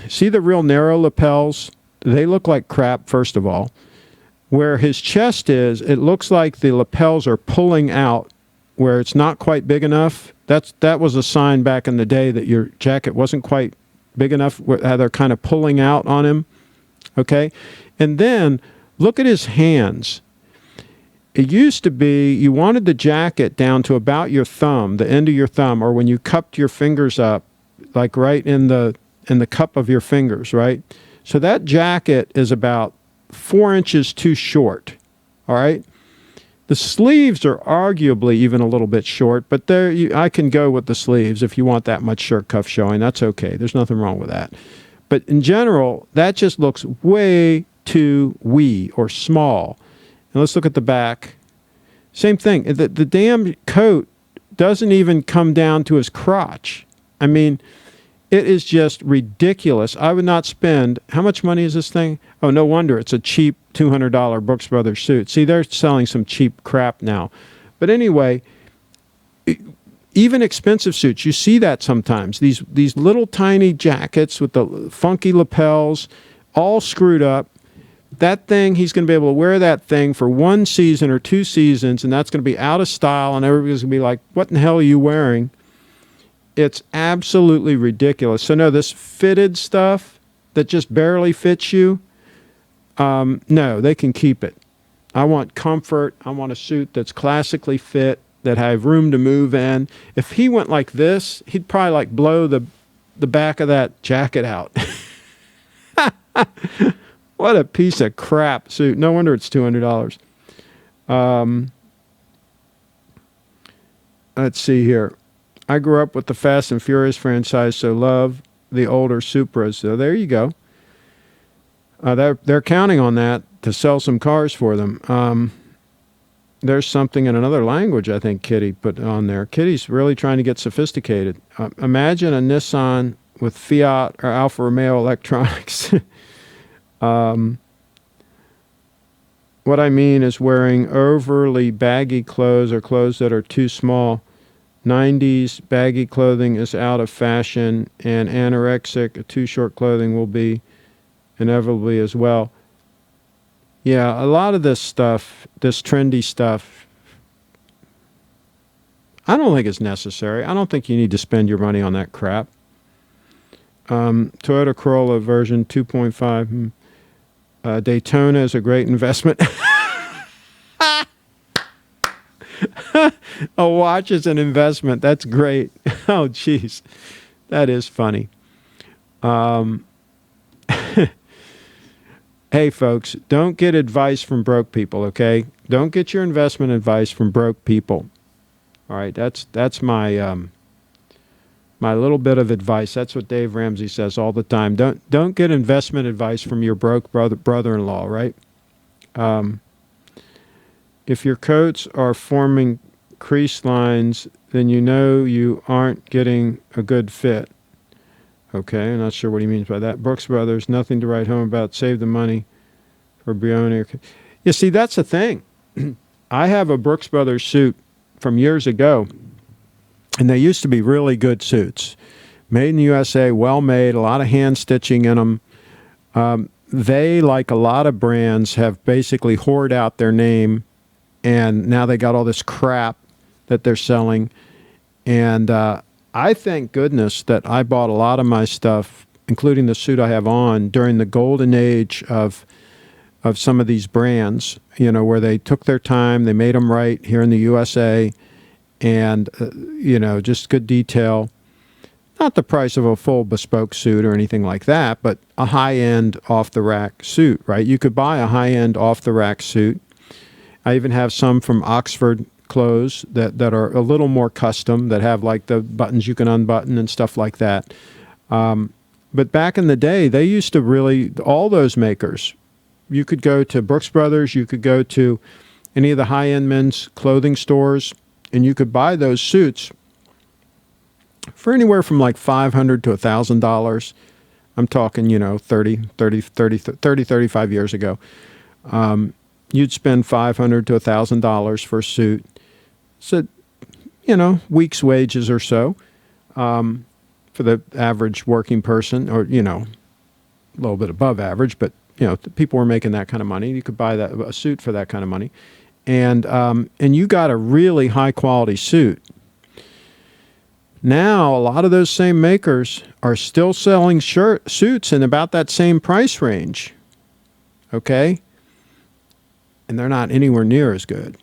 See the real narrow lapels? They look like crap, first of all. Where his chest is, it looks like the lapels are pulling out where it's not quite big enough. That was a sign back in the day that your jacket wasn't quite big enough, how they're kind of pulling out on him. Okay? And then look at his hands. It used to be you wanted the jacket down to about your thumb, the end of your thumb, or when you cupped your fingers up, like right in the cup of your fingers, right? So that jacket is about 4 inches too short, all right? The sleeves are arguably even a little bit short, but I can go with the sleeves if you want that much shirt cuff showing. That's okay. There's nothing wrong with that. But in general, that just looks way too wee or small. And let's look at the back. Same thing. The damn coat doesn't even come down to his crotch. I mean, it is just ridiculous. I would not spend, how much money is this thing? Oh, no wonder it's a cheap $200 Brooks Brothers suit. See, they're selling some cheap crap now. But anyway, even expensive suits, you see that sometimes. These little tiny jackets with the funky lapels, all screwed up. That thing, he's going to be able to wear that thing for 1 season or 2 seasons, and that's going to be out of style, and everybody's going to be like, what in the hell are you wearing? It's absolutely ridiculous. So no, this fitted stuff that just barely fits you, no, they can keep it. I want comfort. I want a suit that's classically fit, that I have room to move in. If he went like this, he'd probably like blow the back of that jacket out. What a piece of crap suit. No wonder it's $200. Let's see here. I grew up with the Fast and Furious franchise, so love the older Supras. So there you go. They're counting on that to sell some cars for them. There's something in another language I think Kitty put on there. Kitty's really trying to get sophisticated. Imagine a Nissan with Fiat or Alfa Romeo electronics. What I mean is wearing overly baggy clothes or clothes that are too small. 90s baggy clothing is out of fashion, and anorexic, too short clothing will be inevitably as well. Yeah, a lot of this stuff, this trendy stuff, I don't think it's necessary. I don't think you need to spend your money on that crap. Toyota Corolla version 2.5. Daytona is a great investment. A watch is an investment. That's great. Oh, jeez. That is funny. Hey, folks, don't get advice from broke people, okay? Don't get your investment advice from broke people. All right, that's my my little bit of advice. That's what Dave Ramsey says all the time. Don't get investment advice from your broke brother-in-law, right? If your coats are forming crease lines, then you know you aren't getting a good fit. Okay, I'm not sure what he means by that. Brooks Brothers, nothing to write home about. Save the money for Brioni. You see, that's the thing. I have a Brooks Brothers suit from years ago, and they used to be really good suits. Made in the USA, well made, a lot of hand stitching in them. They, like a lot of brands, have basically whored out their name, and now they got all this crap that they're selling. And I thank goodness that I bought a lot of my stuff, including the suit I have on, during the golden age of some of these brands, you know, where they took their time, they made them right here in the USA, and, you know, just good detail. Not the price of a full bespoke suit or anything like that, but a high-end off-the-rack suit, right? You could buy a high-end off-the-rack suit. I even have some from Oxford clothes that are a little more custom, that have like the buttons you can unbutton and stuff like that. But back in the day, they used to really, all those makers, you could go to Brooks Brothers, you could go to any of the high-end men's clothing stores, and you could buy those suits for anywhere from like $500 to $1,000. I'm talking, you know, 35 years ago. You'd spend $500 to $1,000 for a suit. So, you know, week's wages or so for the average working person, or, you know, a little bit above average, but, you know, people were making that kind of money. You could buy a suit for that kind of money. And you got a really high-quality suit. Now, a lot of those same makers are still selling suits in about that same price range. Okay? and they're not anywhere near as good.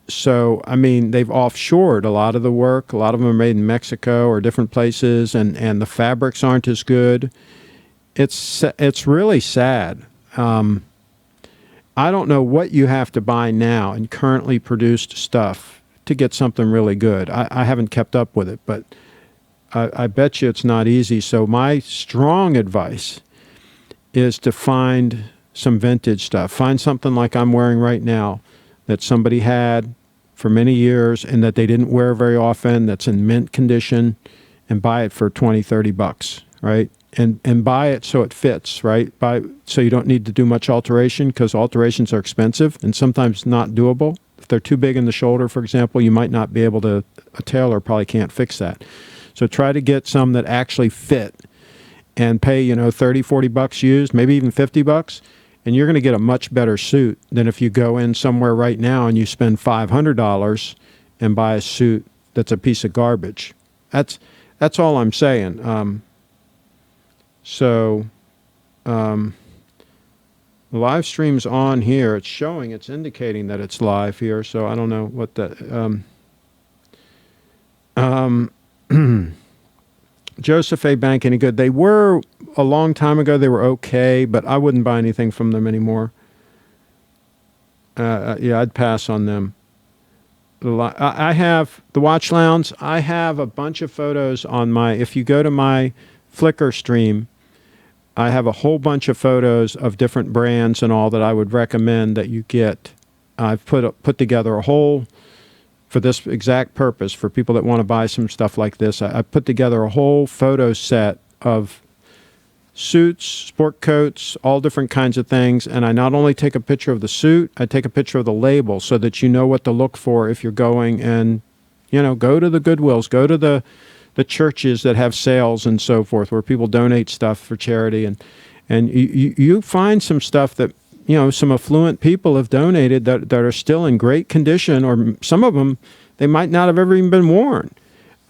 So, I mean, they've offshored a lot of the work. A lot of them are made in Mexico or different places, and the fabrics aren't as good. It's really sad. I don't know what you have to buy now in currently produced stuff to get something really good. I haven't kept up with it, but I bet you it's not easy. So my strong advice is to find some vintage stuff. Find something like I'm wearing right now that somebody had for many years and that they didn't wear very often, that's in mint condition, and buy it for $20-30, right? And buy it so it fits, right? So you don't need to do much alteration, because alterations are expensive and sometimes not doable. If they're too big in the shoulder, for example, you might not be able to, a tailor probably can't fix that. So try to get some that actually fit and pay, $30-40 used, maybe even $50, and you're going to get a much better suit than if you go in somewhere right now and you spend $500 and buy a suit that's a piece of garbage. That's all I'm saying. The live stream's on here. It's showing, it's indicating that it's live here, so I don't know what that... Joseph A. Bank, any good? They were a long time ago. They were okay, but I wouldn't buy anything from them anymore. Yeah, I'd pass on them. I have the Watch Lounge. I have a bunch of photos on my... If you go to my Flickr stream, I have a whole bunch of photos of different brands and all that I would recommend that you get. I've put together a whole... For this exact purpose, for people that want to buy some stuff like this, I put together a whole photo set of suits, sport coats, all different kinds of things, and I not only take a picture of the suit, I take a picture of the label so that you know what to look for if you're going and, go to the Goodwills, go to the churches that have sales and so forth, where people donate stuff for charity, and you find some stuff that some affluent people have donated that are still in great condition, or some of them, they might not have ever even been worn.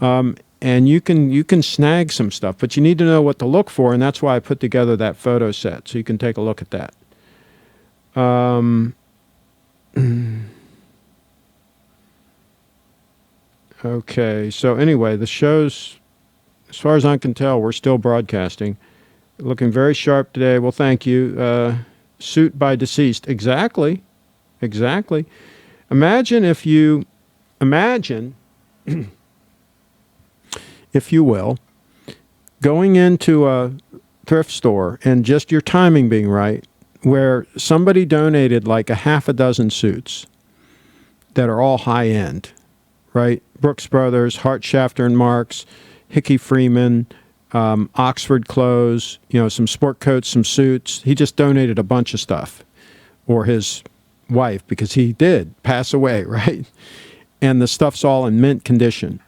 And you can snag some stuff, but you need to know what to look for, and that's why I put together that photo set, so you can take a look at that. Okay, so anyway, the show's, as far as I can tell, we're still broadcasting. Looking very sharp today. Well, thank you. Suit by deceased. Exactly. Imagine, if you will, going into a thrift store and just your timing being right, where somebody donated like a half a dozen suits that are all high end, right? Brooks Brothers, Hart, Shafter and Marks, Hickey Freeman, Oxford clothes, some sport coats, some suits. He just donated a bunch of stuff. Or his wife, because he did pass away, right? And the stuff's all in mint condition.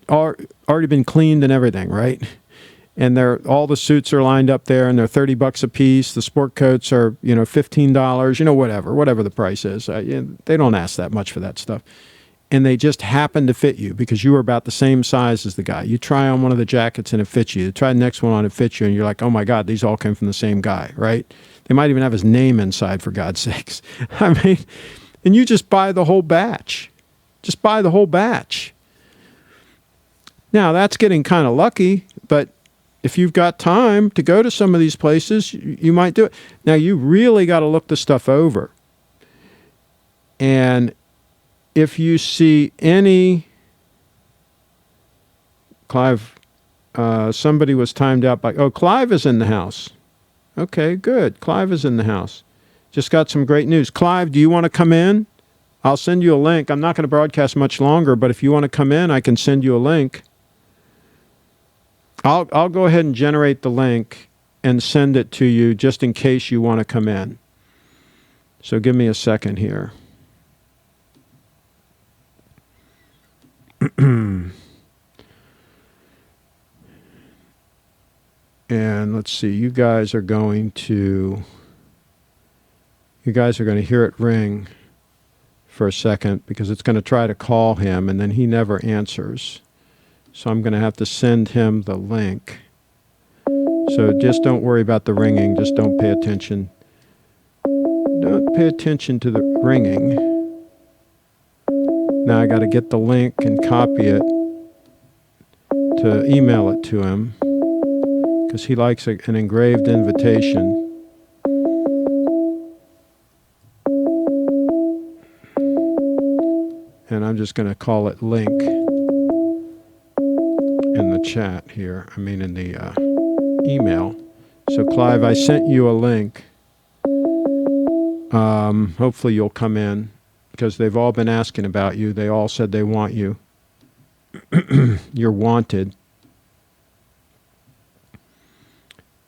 Already been cleaned and everything, right? And all the suits are lined up there, and they're $30 a piece. The sport coats are, $15, whatever the price is. They don't ask that much for that stuff. And they just happen to fit you because you were about the same size as the guy. You try on one of the jackets and it fits you. You try the next one on, it fits you, and you're like, oh my God, these all came from the same guy, right? They might even have his name inside, for God's sakes. And you just buy the whole batch. Just buy the whole batch. Now, that's getting kind of lucky, but if you've got time to go to some of these places, you might do it. Now, you really got to look the stuff over. And if you see any... Clive, somebody was timed out by... Oh, Clive is in the house. Okay, good. Clive is in the house. Just got some great news. Clive, do you want to come in? I'll send you a link. I'm not going to broadcast much longer, but if you want to come in, I can send you a link. I'll go ahead and generate the link and send it to you just in case you want to come in. So give me a second here. And let's see, you guys are going to hear it ring for a second because it's going to try to call him and then he never answers. So I'm going to have to send him the link. So just don't worry about the ringing. Just don't pay attention. Don't pay attention to the ringing. Now I got to get the link and copy it to email it to him because he likes an engraved invitation. And I'm just going to call it link in the chat here. I mean in the email. So Clive, I sent you a link. Hopefully you'll come in because they've all been asking about you. They all said they want you. You're wanted.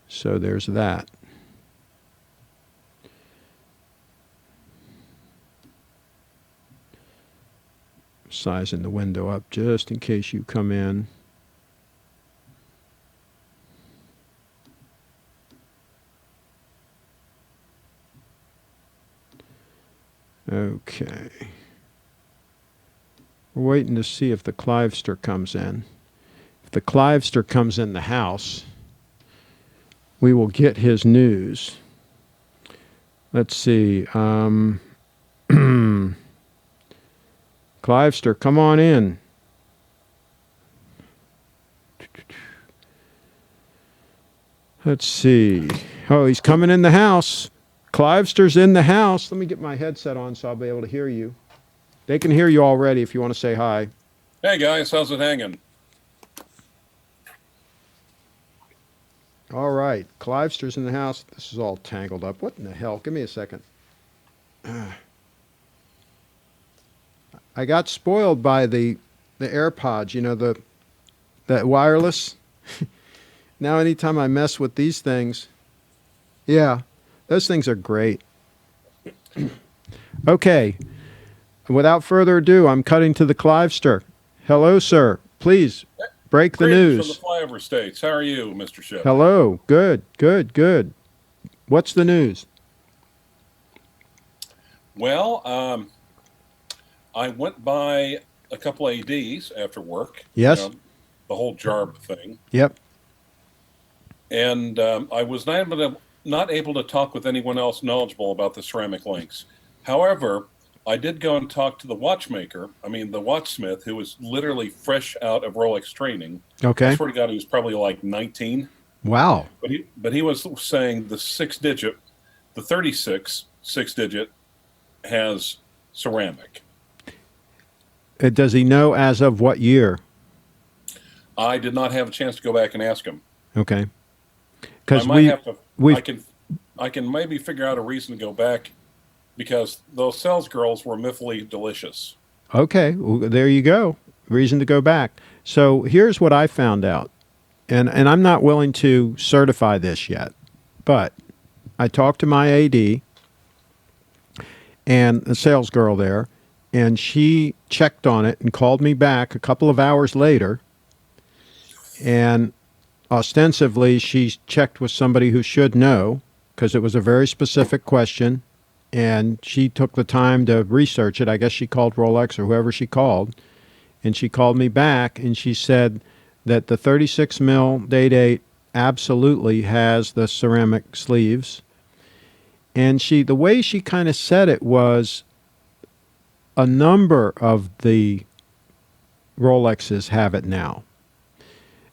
So there's that. Sizing the window up just in case you come in. Okay. We're waiting to see if the Clivester comes in. If the Clivester comes in the house, we will get his news. Let's see. Clivester, come on in. Let's see. Oh, he's coming in the house. Clivester's in the house. Let me get my headset on so I'll be able to hear you. They can hear you already if you want to say hi. Hey, guys. How's it hanging? All right. Clivester's in the house. This is all tangled up. What in the hell? Give me a second. I got spoiled by the AirPods, you know, the wireless. Now anytime I mess with these things, yeah, those things are great. Okay. Without further ado, I'm cutting to the Clivester. Hello, sir. Please break the news. From the flyover states. How are you, Mr. Shipp? Hello. Good, good, good. What's the news? Well, I went by a couple ADs after work. Yes. You know, the whole JARB thing. Yep. And I was not able to talk with anyone else knowledgeable about the ceramic links. However, I did go and talk to the watchmaker, the watchsmith, who was literally fresh out of Rolex training. Okay. I swear to God, he was probably like 19. Wow. But he was saying the 36 6-digit has ceramic. Does he know as of what year? I did not have a chance to go back and ask him. Okay. Because I can maybe figure out a reason to go back because those sales girls were miffly delicious. Okay, well, there you go. Reason to go back. So here's what I found out, and I'm not willing to certify this yet, but I talked to my AD and the sales girl there, and she checked on it and called me back a couple of hours later, and ostensibly she checked with somebody who should know because it was a very specific question, and she took the time to research it. I guess she called Rolex or whoever she called, and she called me back and she said that the 36 mil day-date absolutely has the ceramic sleeves. And the way she kind of said it was a number of the Rolexes have it now.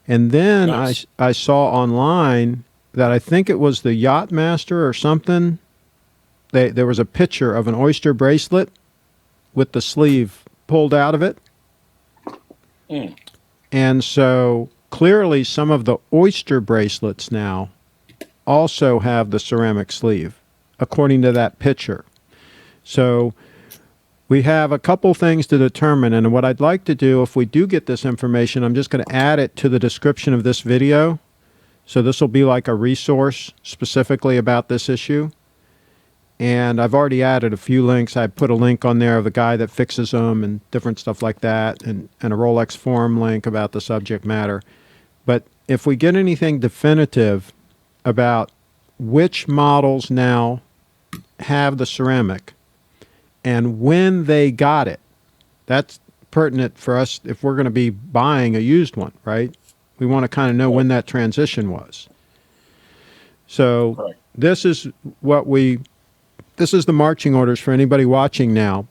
And then nice. I saw online that I think it was the Yachtmaster or something. There was a picture of an Oyster bracelet with the sleeve pulled out of it. Mm. And so clearly some of the Oyster bracelets now also have the ceramic sleeve, according to that picture. So we have a couple things to determine, and what I'd like to do, if we do get this information, I'm just going to add it to the description of this video. So this will be like a resource specifically about this issue. And I've already added a few links. I put a link on there of the guy that fixes them and different stuff like that, and a Rolex forum link about the subject matter. But if we get anything definitive about which models now have the ceramic and when they got it, that's pertinent for us if we're going to be buying a used one, right? We want to kind of know when that transition was. So this is what we this is the marching orders for anybody watching now.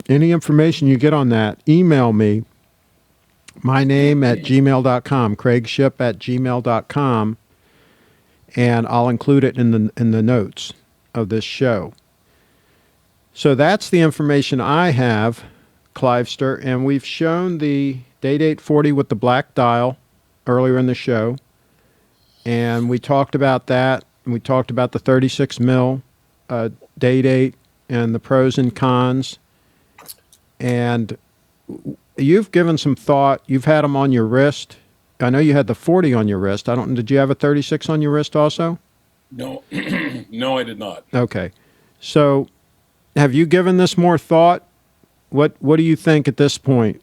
Any information you get on that, email me. My name at gmail.com, CraigShipp@gmail.com, and I'll include it in the notes of this show. So that's the information I have, Clivester, and we've shown the Day-Date 40 with the black dial earlier in the show, and we talked about that, and we talked about the 36 mil Day-Date and the pros and cons, and you've given some thought. You've had them on your wrist. I know you had the 40 on your wrist. Did you have a 36 on your wrist also? No, no, I did not. Okay. So have you given this more thought? What do you think at this point?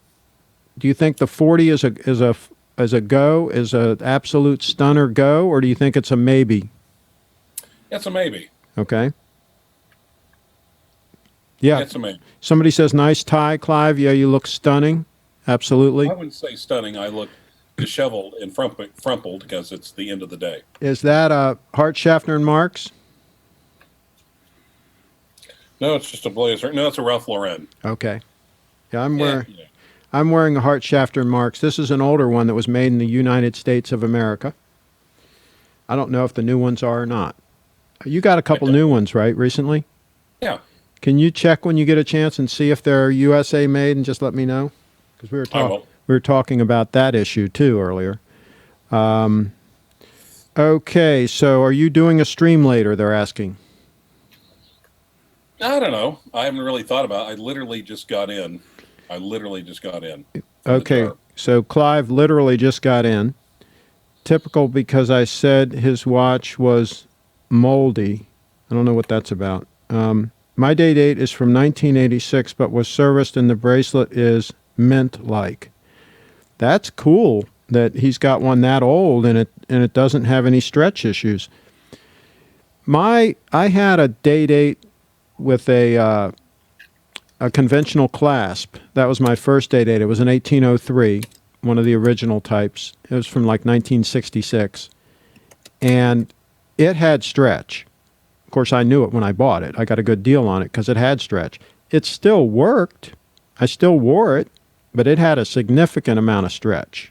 Do you think the 40 is a go, is an absolute stunner go, or do you think it's a maybe? It's a maybe. Okay. Yeah. It's a maybe. Somebody says, nice tie, Clive. Yeah, you look stunning. Absolutely. I wouldn't say stunning. I look disheveled and frumpled because it's the end of the day. Is that Hart, Schaffner, and Marks? No, it's just a blazer. No, it's a Ralph Lauren. Okay. Yeah, I'm wearing a Hart, Schaffner, and Marks. This is an older one that was made in the United States of America. I don't know if the new ones are or not. You got a couple new ones, right, recently? Yeah. Can you check when you get a chance and see if they're USA made and just let me know? Because we were talking about that issue too earlier. Okay, so are you doing a stream later? They're asking. I don't know. I haven't really thought about it. I literally just got in. Okay, so Clive literally just got in. Typical because I said his watch was moldy. I don't know what that's about. My Day-Date is from 1986, but was serviced and the bracelet is mint-like. That's cool that he's got one that old and it doesn't have any stretch issues. I had a Day-Date with a conventional clasp. That was my first Day-Date. It was an 1803, one of the original types. It was from like 1966. And it had stretch. Of course, I knew it when I bought it. I got a good deal on it because it had stretch. It still worked. I still wore it, but it had a significant amount of stretch.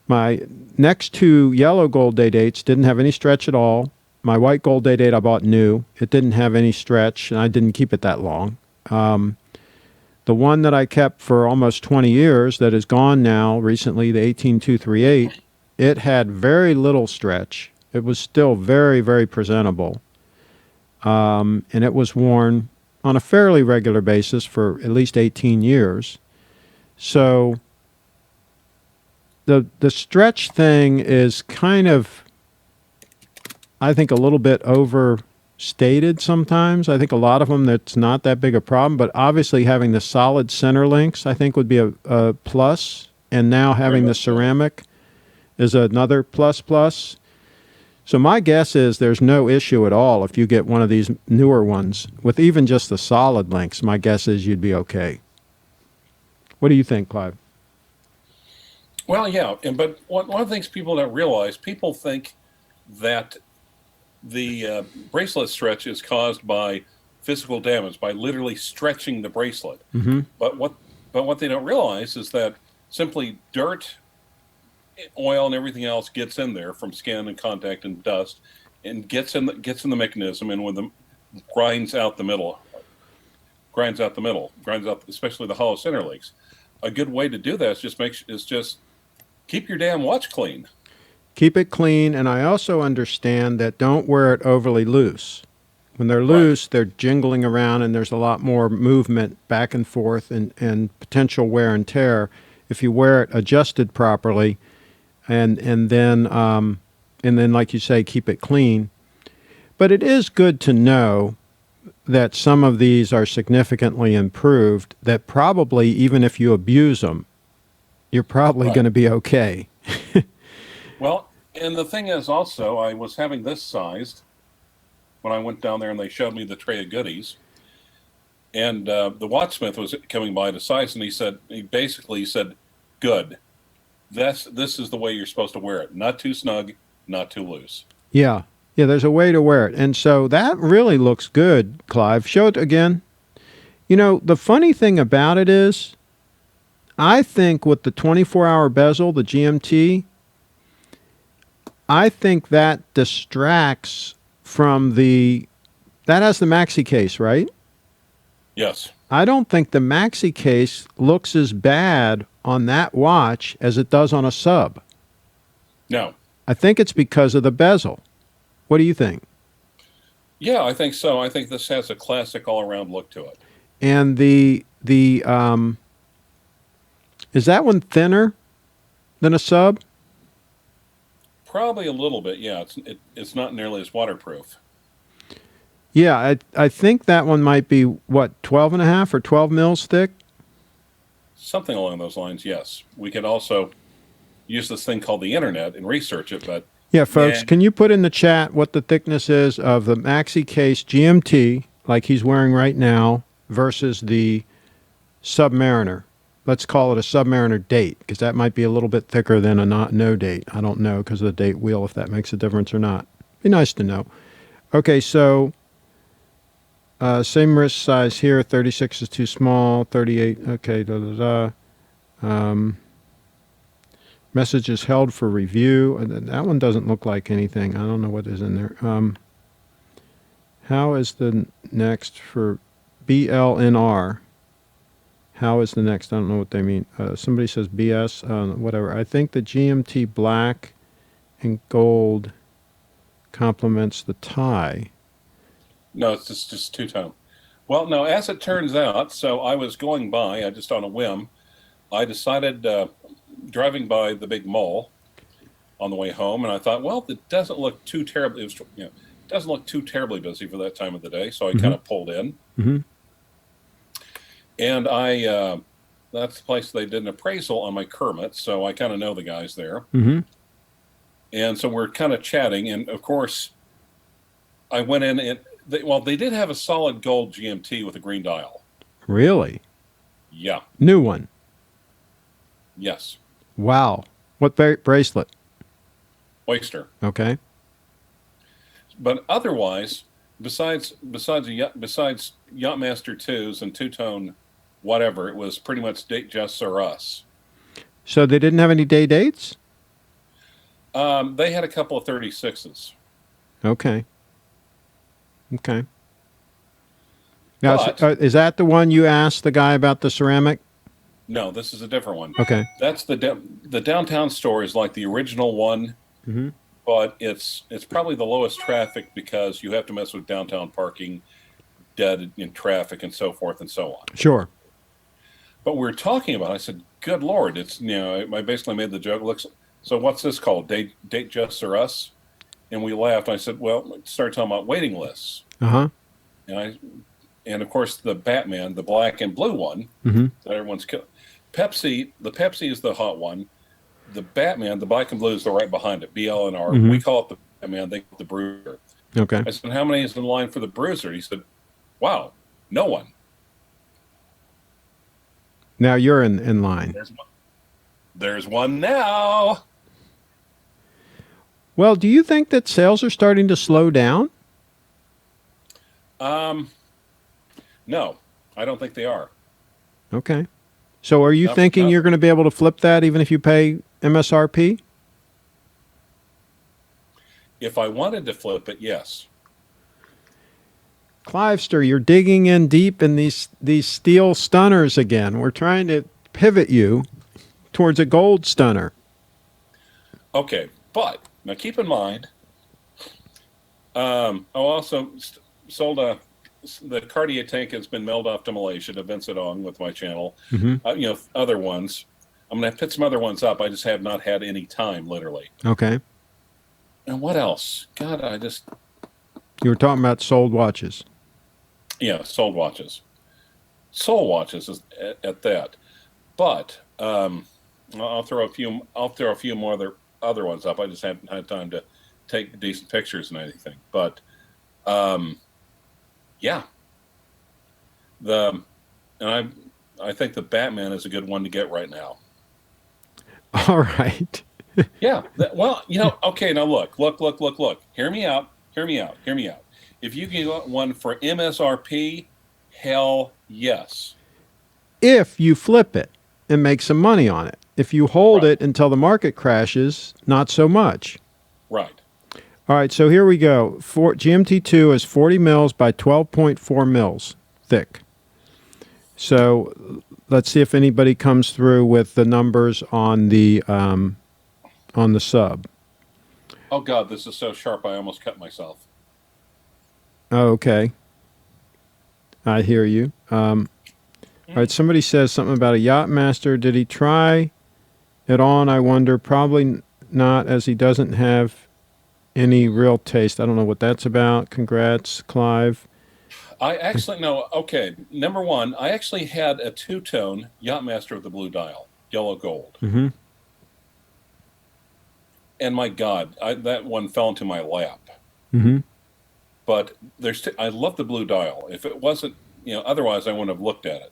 My next two yellow gold Day-Dates didn't have any stretch at all. My white gold Day-Date I bought new. It didn't have any stretch, and I didn't keep it that long. The one that I kept for almost 20 years that is gone now, recently, the 18238, it had very little stretch. It was still very, very presentable. And it was worn on a fairly regular basis for at least 18 years. So the stretch thing is kind of, I think, a little bit overstated sometimes. I think a lot of them, that's not that big a problem, but obviously having the solid center links, I think, would be a plus. And now having the ceramic is another plus. So my guess is there's no issue at all if you get one of these newer ones. With even just the solid links, my guess is you'd be okay. What do you think, Clive? Well, yeah, but one of the things people don't realize, people think that the bracelet stretch is caused by physical damage, by literally stretching the bracelet. Mm-hmm. But what they don't realize is that simply dirt, oil, and everything else gets in there from skin and contact and dust, and gets in the mechanism, and when the grinds out the middle, especially the hollow center links. A good way to do that is just keep your damn watch clean. Keep it clean, and I also understand that don't wear it overly loose. When they're loose, they're jingling around, and there's a lot more movement back and forth and potential wear and tear. If you wear it adjusted properly, and then like you say, keep it clean. But it is good to know that some of these are significantly improved, that probably even if you abuse them, you're probably going to be okay. Well, and the thing is also, I was having this sized when I went down there and they showed me the tray of goodies. And the watchsmith was coming by to size, and he basically said, good. This is the way you're supposed to wear it. Not too snug, not too loose. Yeah. Yeah, there's a way to wear it. And so that really looks good, Clive. Show it again. You know, the funny thing about it is, I think with the 24-hour bezel, the GMT, I think that distracts from that has the maxi case, right? Yes. I don't think the maxi case looks as bad on that watch as it does on a sub. No. I think it's because of the bezel. What do you think? Yeah, I think so. I think this has a classic all-around look to it. And is that one thinner than a sub? Probably a little bit, yeah. It's not nearly as waterproof. Yeah, I think that one might be, what, 12 and a half or 12 mils thick? Something along those lines, yes. We could also use this thing called the internet and research it, but Yeah, folks, can you put in the chat what the thickness is of the maxi case GMT, like he's wearing right now, versus the Submariner? Let's call it a Submariner date, because that might be a little bit thicker than a no date. I don't know because of the date wheel if that makes a difference or not. Be nice to know. Okay, so same wrist size here. 36 is too small. 38, okay, message is held for review. And that one doesn't look like anything. I don't know what is in there. How is the next for BLNR? How is the next? I don't know what they mean. Somebody says BS, whatever. I think the GMT black and gold complements the tie. no, it's just two-tone. Well, no, as it turns out, so I was going by, just on a whim, I decided, driving by the big mall on the way home, and I thought, well, it doesn't look too terribly, it doesn't look too terribly busy for that time of the day, so I kind of pulled in. Mm-hmm. And that's the place they did an appraisal on my Kermit, so I kind of know the guys there. Mm-hmm. And so we're kind of chatting, and of course, I went in and they did have a solid gold GMT with a green dial. Really? Yeah. New one? Yes. Wow. What bracelet? Oyster. Okay. But otherwise, besides Yachtmaster 2s and two-tone whatever, it was pretty much date just or us. So they didn't have any day dates? They had a couple of 36s. Okay. Okay. Now, is that the one you asked the guy about the ceramic? No, this is a different one. Okay. That's the downtown store is like the original one, but it's probably the lowest traffic because you have to mess with downtown parking, dead in traffic, and so forth and so on. Sure. But we're talking about, I said, good Lord, it's, I basically made the joke, so what's this called? Date just or us? And we laughed. I said, well, start talking about waiting lists. Uh-huh. And of course the Batman, the black and blue one that everyone's Pepsi, the Pepsi is the hot one. The Batman, the black and blue is the right behind it, BLNR. We call it the Batman, they call it the Bruiser. Okay. I said, how many is in line for the Bruiser? He said, wow, no one. Now you're in line. There's one now. Well, do you think that sales are starting to slow down? No, I don't think they are. Okay. So are you thinking you're going to be able to flip that even if you pay MSRP? If I wanted to flip it, yes. Clivester, you're digging in deep in these steel stunners again. We're trying to pivot you towards a gold stunner. Okay, but now keep in mind, I also sold the Cartier tank has been mailed off to Malaysia to Vincent Ong with my channel. Other ones. I'm going to put some other ones up. I just have not had any time, literally. Okay. And what else? God, You were talking about sold watches. Yeah, sold watches. Soul watches is at that. But I'll throw a few more other ones up. I just haven't had time to take decent pictures and anything. But yeah. I think the Batman is a good one to get right now. All right. Yeah. Okay, now look. Hear me out. Hear me out. Hear me out. If you can get one for MSRP, hell yes. If you flip it and make some money on it. If you hold it until the market crashes, not so much. Right. All right, so here we go. GMT2 is 40 mils by 12.4 mils thick. So let's see if anybody comes through with the numbers on the sub. Oh, God, this is so sharp I almost cut myself. Oh, okay. I hear you. All right, somebody says something about a Yachtmaster. Did he try it on? I wonder. Probably not, as he doesn't have any real taste. I don't know what that's about. Congrats, Clive. I actually, no, okay. Number one, I actually had a two-tone Yachtmaster with the blue dial, yellow gold. Mm-hmm. And my God, that one fell into my lap. Mm-hmm. But I love the blue dial. If it wasn't, otherwise I wouldn't have looked at it.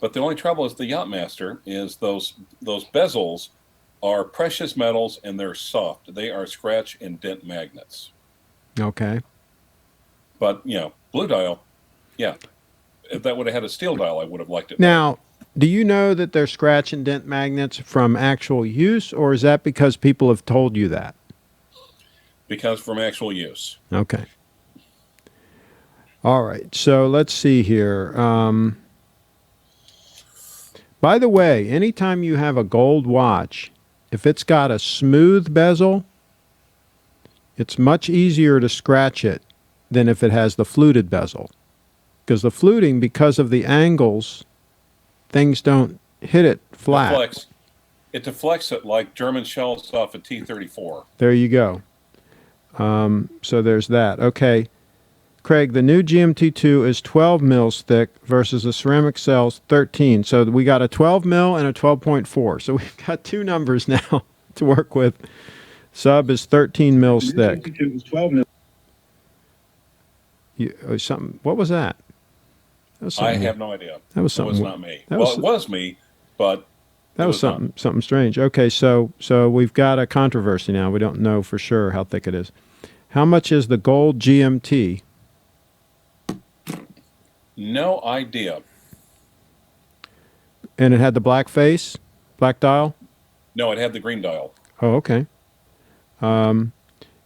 But the only trouble is the Yachtmaster is those bezels are precious metals and they're soft. They are scratch and dent magnets. Okay. But, blue dial, yeah. If that would have had a steel dial, I would have liked it. Now, do you know that they're scratch and dent magnets from actual use, or is that because people have told you that? Because from actual use. Okay. All right. So let's see here. By the way, anytime you have a gold watch, if it's got a smooth bezel, it's much easier to scratch it than if it has the fluted bezel. Because the fluting, because of the angles, things don't hit it flat. It deflects it like German shells off a T-34. There you go. So there's that. Okay. Craig, the new GMT2 is 12 mils thick versus the ceramic cells 13. So we got a 12 mil and a 12.4. So we've got two numbers now to work with. Sub is 13 mils thick. The GMT2 is 12 mil. What was that? I have no idea. That was something. It was not me. It was me, but that was something strange. Okay, so we've got a controversy now. We don't know for sure how thick it is. How much is the gold GMT? No idea. And it had the black face, black dial? No, it had the green dial. Oh, okay.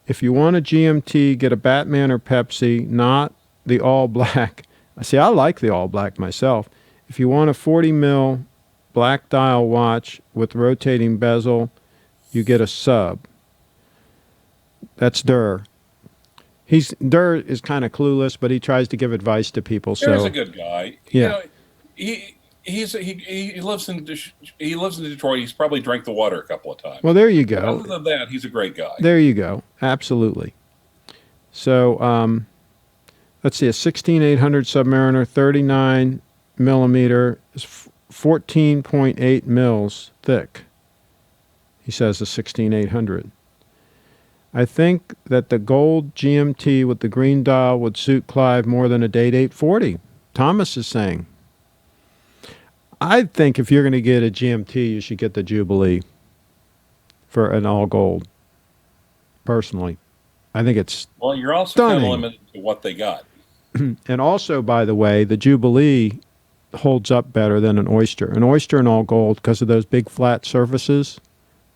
If you want a GMT, get a Batman or Pepsi, not the all black. See, I like the all black myself. If you want a 40 mil black dial watch with rotating bezel, you get a sub. That's Durr. Durr is kind of clueless, but he tries to give advice to people. Durr's a good guy. Yeah. He lives in Detroit. He's probably drank the water a couple of times. Well, there you go. But other than that, he's a great guy. There you go. Absolutely. So let's see, a 16800 Submariner, 39 millimeter, is 14.8 mils thick. He says a 16800. I think that the gold GMT with the green dial would suit Clive more than a DATE 840. Thomas is saying. I think if you're going to get a GMT, you should get the Jubilee for an all gold. Personally, I think it's well. You're also stunning. kind of limited to what they got. And also, by the way, the Jubilee holds up better than an Oyster. An Oyster in all gold, because of those big flat surfaces,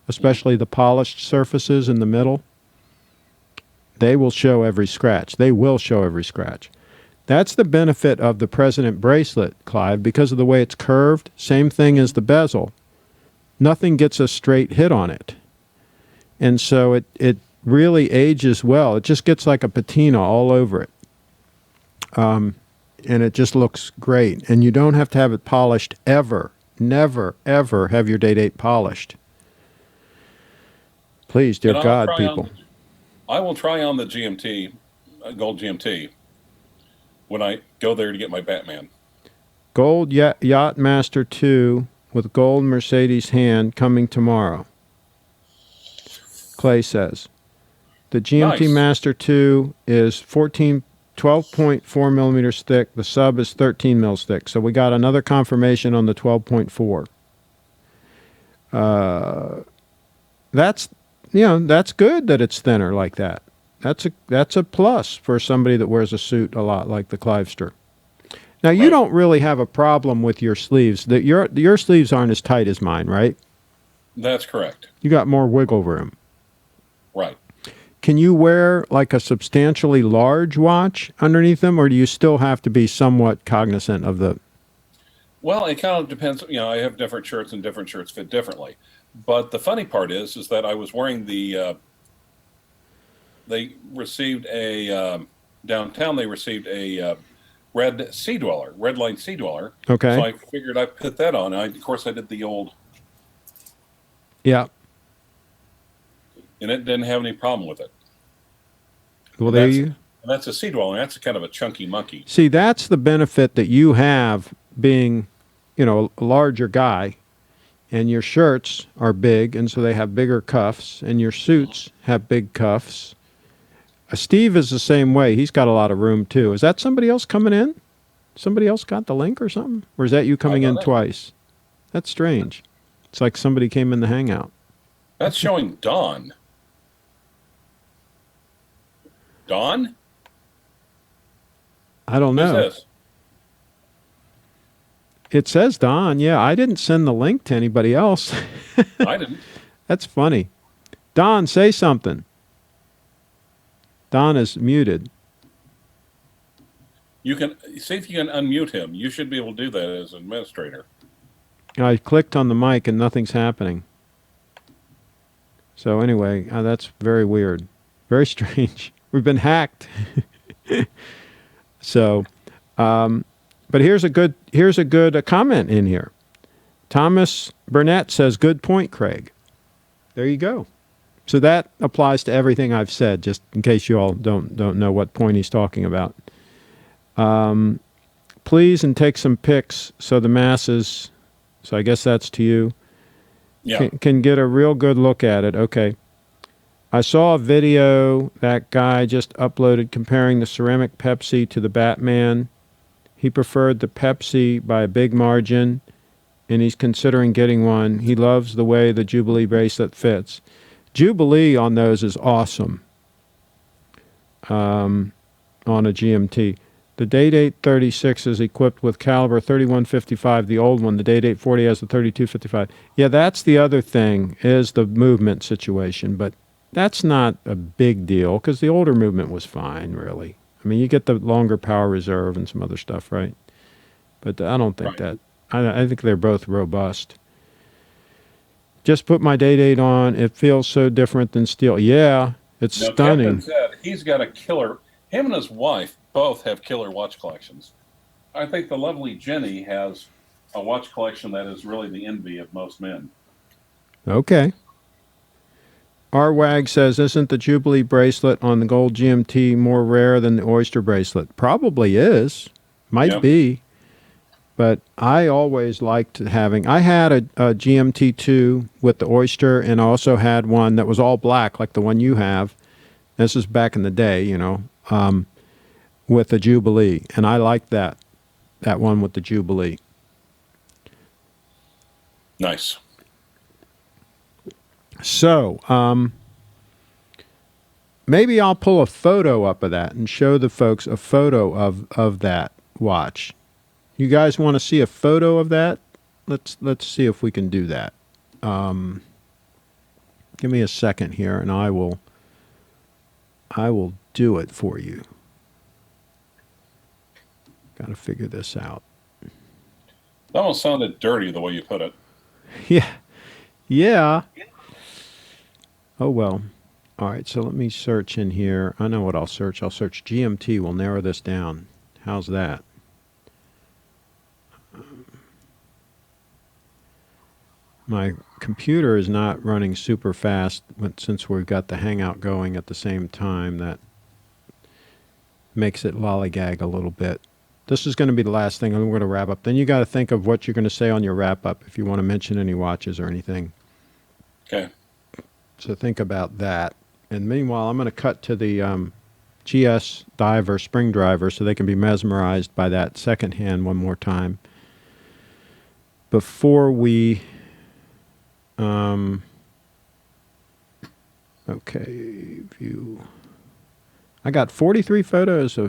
especially the polished surfaces in the middle, they will show every scratch. They will show every scratch. That's the benefit of the President bracelet, Clive, because of the way it's curved. Same thing as the bezel. Nothing gets a straight hit on it. And so it really ages well. It just gets like a patina all over it. And it just looks great. And you don't have to have it polished ever. Never, ever have your DATE polished. Please, dear God, people. I will try on the GMT, gold GMT, when I go there to get my Batman. Gold Yachtmaster 2 with gold Mercedes hand coming tomorrow. Clay says. The GMT Nice. Master 2 is 12.4 millimeters thick. The sub is 13 mils thick. So we got another confirmation on the 12.4. That's good that it's thinner like that. That's a plus for somebody that wears a suit a lot, like the Clivester. Now you Right. don't really have a problem with your sleeves. That your sleeves aren't as tight as mine, right? That's correct. You got more wiggle room. Right. Can you wear like a substantially large watch underneath them, or do you still have to be somewhat cognizant of the? Well, it kind of depends. I have different shirts, and different shirts fit differently. But the funny part is that I was wearing they received a downtown. They received a red sea dweller, red line sea dweller. So Okay. I figured I'd put that on. Of course, I did the old, Yeah. and it didn't have any problem with it. Well, And there that's you. and that's a sea dweller. That's kind of a chunky monkey. See, that's the benefit that you have being, a larger guy, and your shirts are big, and so they have bigger cuffs, and your suits have big cuffs. Steve is the same way. He's got a lot of room too. Is that somebody else coming in? Somebody else got the link or something? Or is that you I coming don't in know. twice? That's strange. It's like somebody came in the hangout. That's showing Dawn. Dawn? I don't Who's know. this? It says Don. Yeah, I didn't send the link to anybody else. I didn't. That's funny. Don, say something. Don is muted. You can see if you can unmute him. You should be able to do that as administrator. I clicked on the mic and nothing's happening. So anyway, that's very weird. Very strange. We've been hacked. So, but here's a good comment in here. Thomas Burnett says, "Good point, Craig." There you go. So that applies to everything I've said, just in case you all don't know what point he's talking about. Please and take some pics so the masses. So I guess that's to you. Yeah. Can get a real good look at it. Okay. I saw a video that guy just uploaded comparing the ceramic Pepsi to the Batman. He preferred the Pepsi by a big margin, and he's considering getting one. He loves the way the Jubilee bracelet fits. Jubilee on those is awesome on a GMT. The DAY-DATE 36 is equipped with caliber 3155. The old one, the DAY-DATE 40, has the 3255. Yeah, that's the other thing, is the movement situation. But that's not a big deal because the older movement was fine, really. I mean, you get the longer power reserve and some other stuff, right? But I don't think Right. I think they're both robust. Just put my DAY-DATE on. It feels so different than steel. Yeah, it's Now, Captain stunning. said he's got a killer. Him and his wife both have killer watch collections. I think the lovely Jenny has a watch collection that is really the envy of most men. Okay. R-Wag says, isn't the Jubilee bracelet on the gold GMT more rare than the Oyster bracelet? Probably is. Might Yeah. be. But I always liked having... I had a GMT2 with the Oyster, and I also had one that was all black, like the one you have. This is back in the day, with the Jubilee. And I liked that one with the Jubilee. Nice. So, maybe I'll pull a photo up of that and show the folks a photo of that watch. You guys want to see a photo of that? Let's see if we can do that. Give me a second here, and I will do it for you. Got to figure this out. That almost sounded dirty the way you put it. Yeah. Oh well. All right. So let me search in here. I know what I'll search. I'll search GMT. We'll narrow this down. How's that? My computer is not running super fast since we've got the Hangout going at the same time. That makes it lollygag a little bit. This is going to be the last thing, and we're going to wrap up. Then you got to think of what you're going to say on your wrap up if you want to mention any watches or anything. Okay. So think about that. And meanwhile, I'm going to cut to the GS diver, spring driver, so they can be mesmerized by that second hand one more time. Before we... okay, view. I got 43 photos of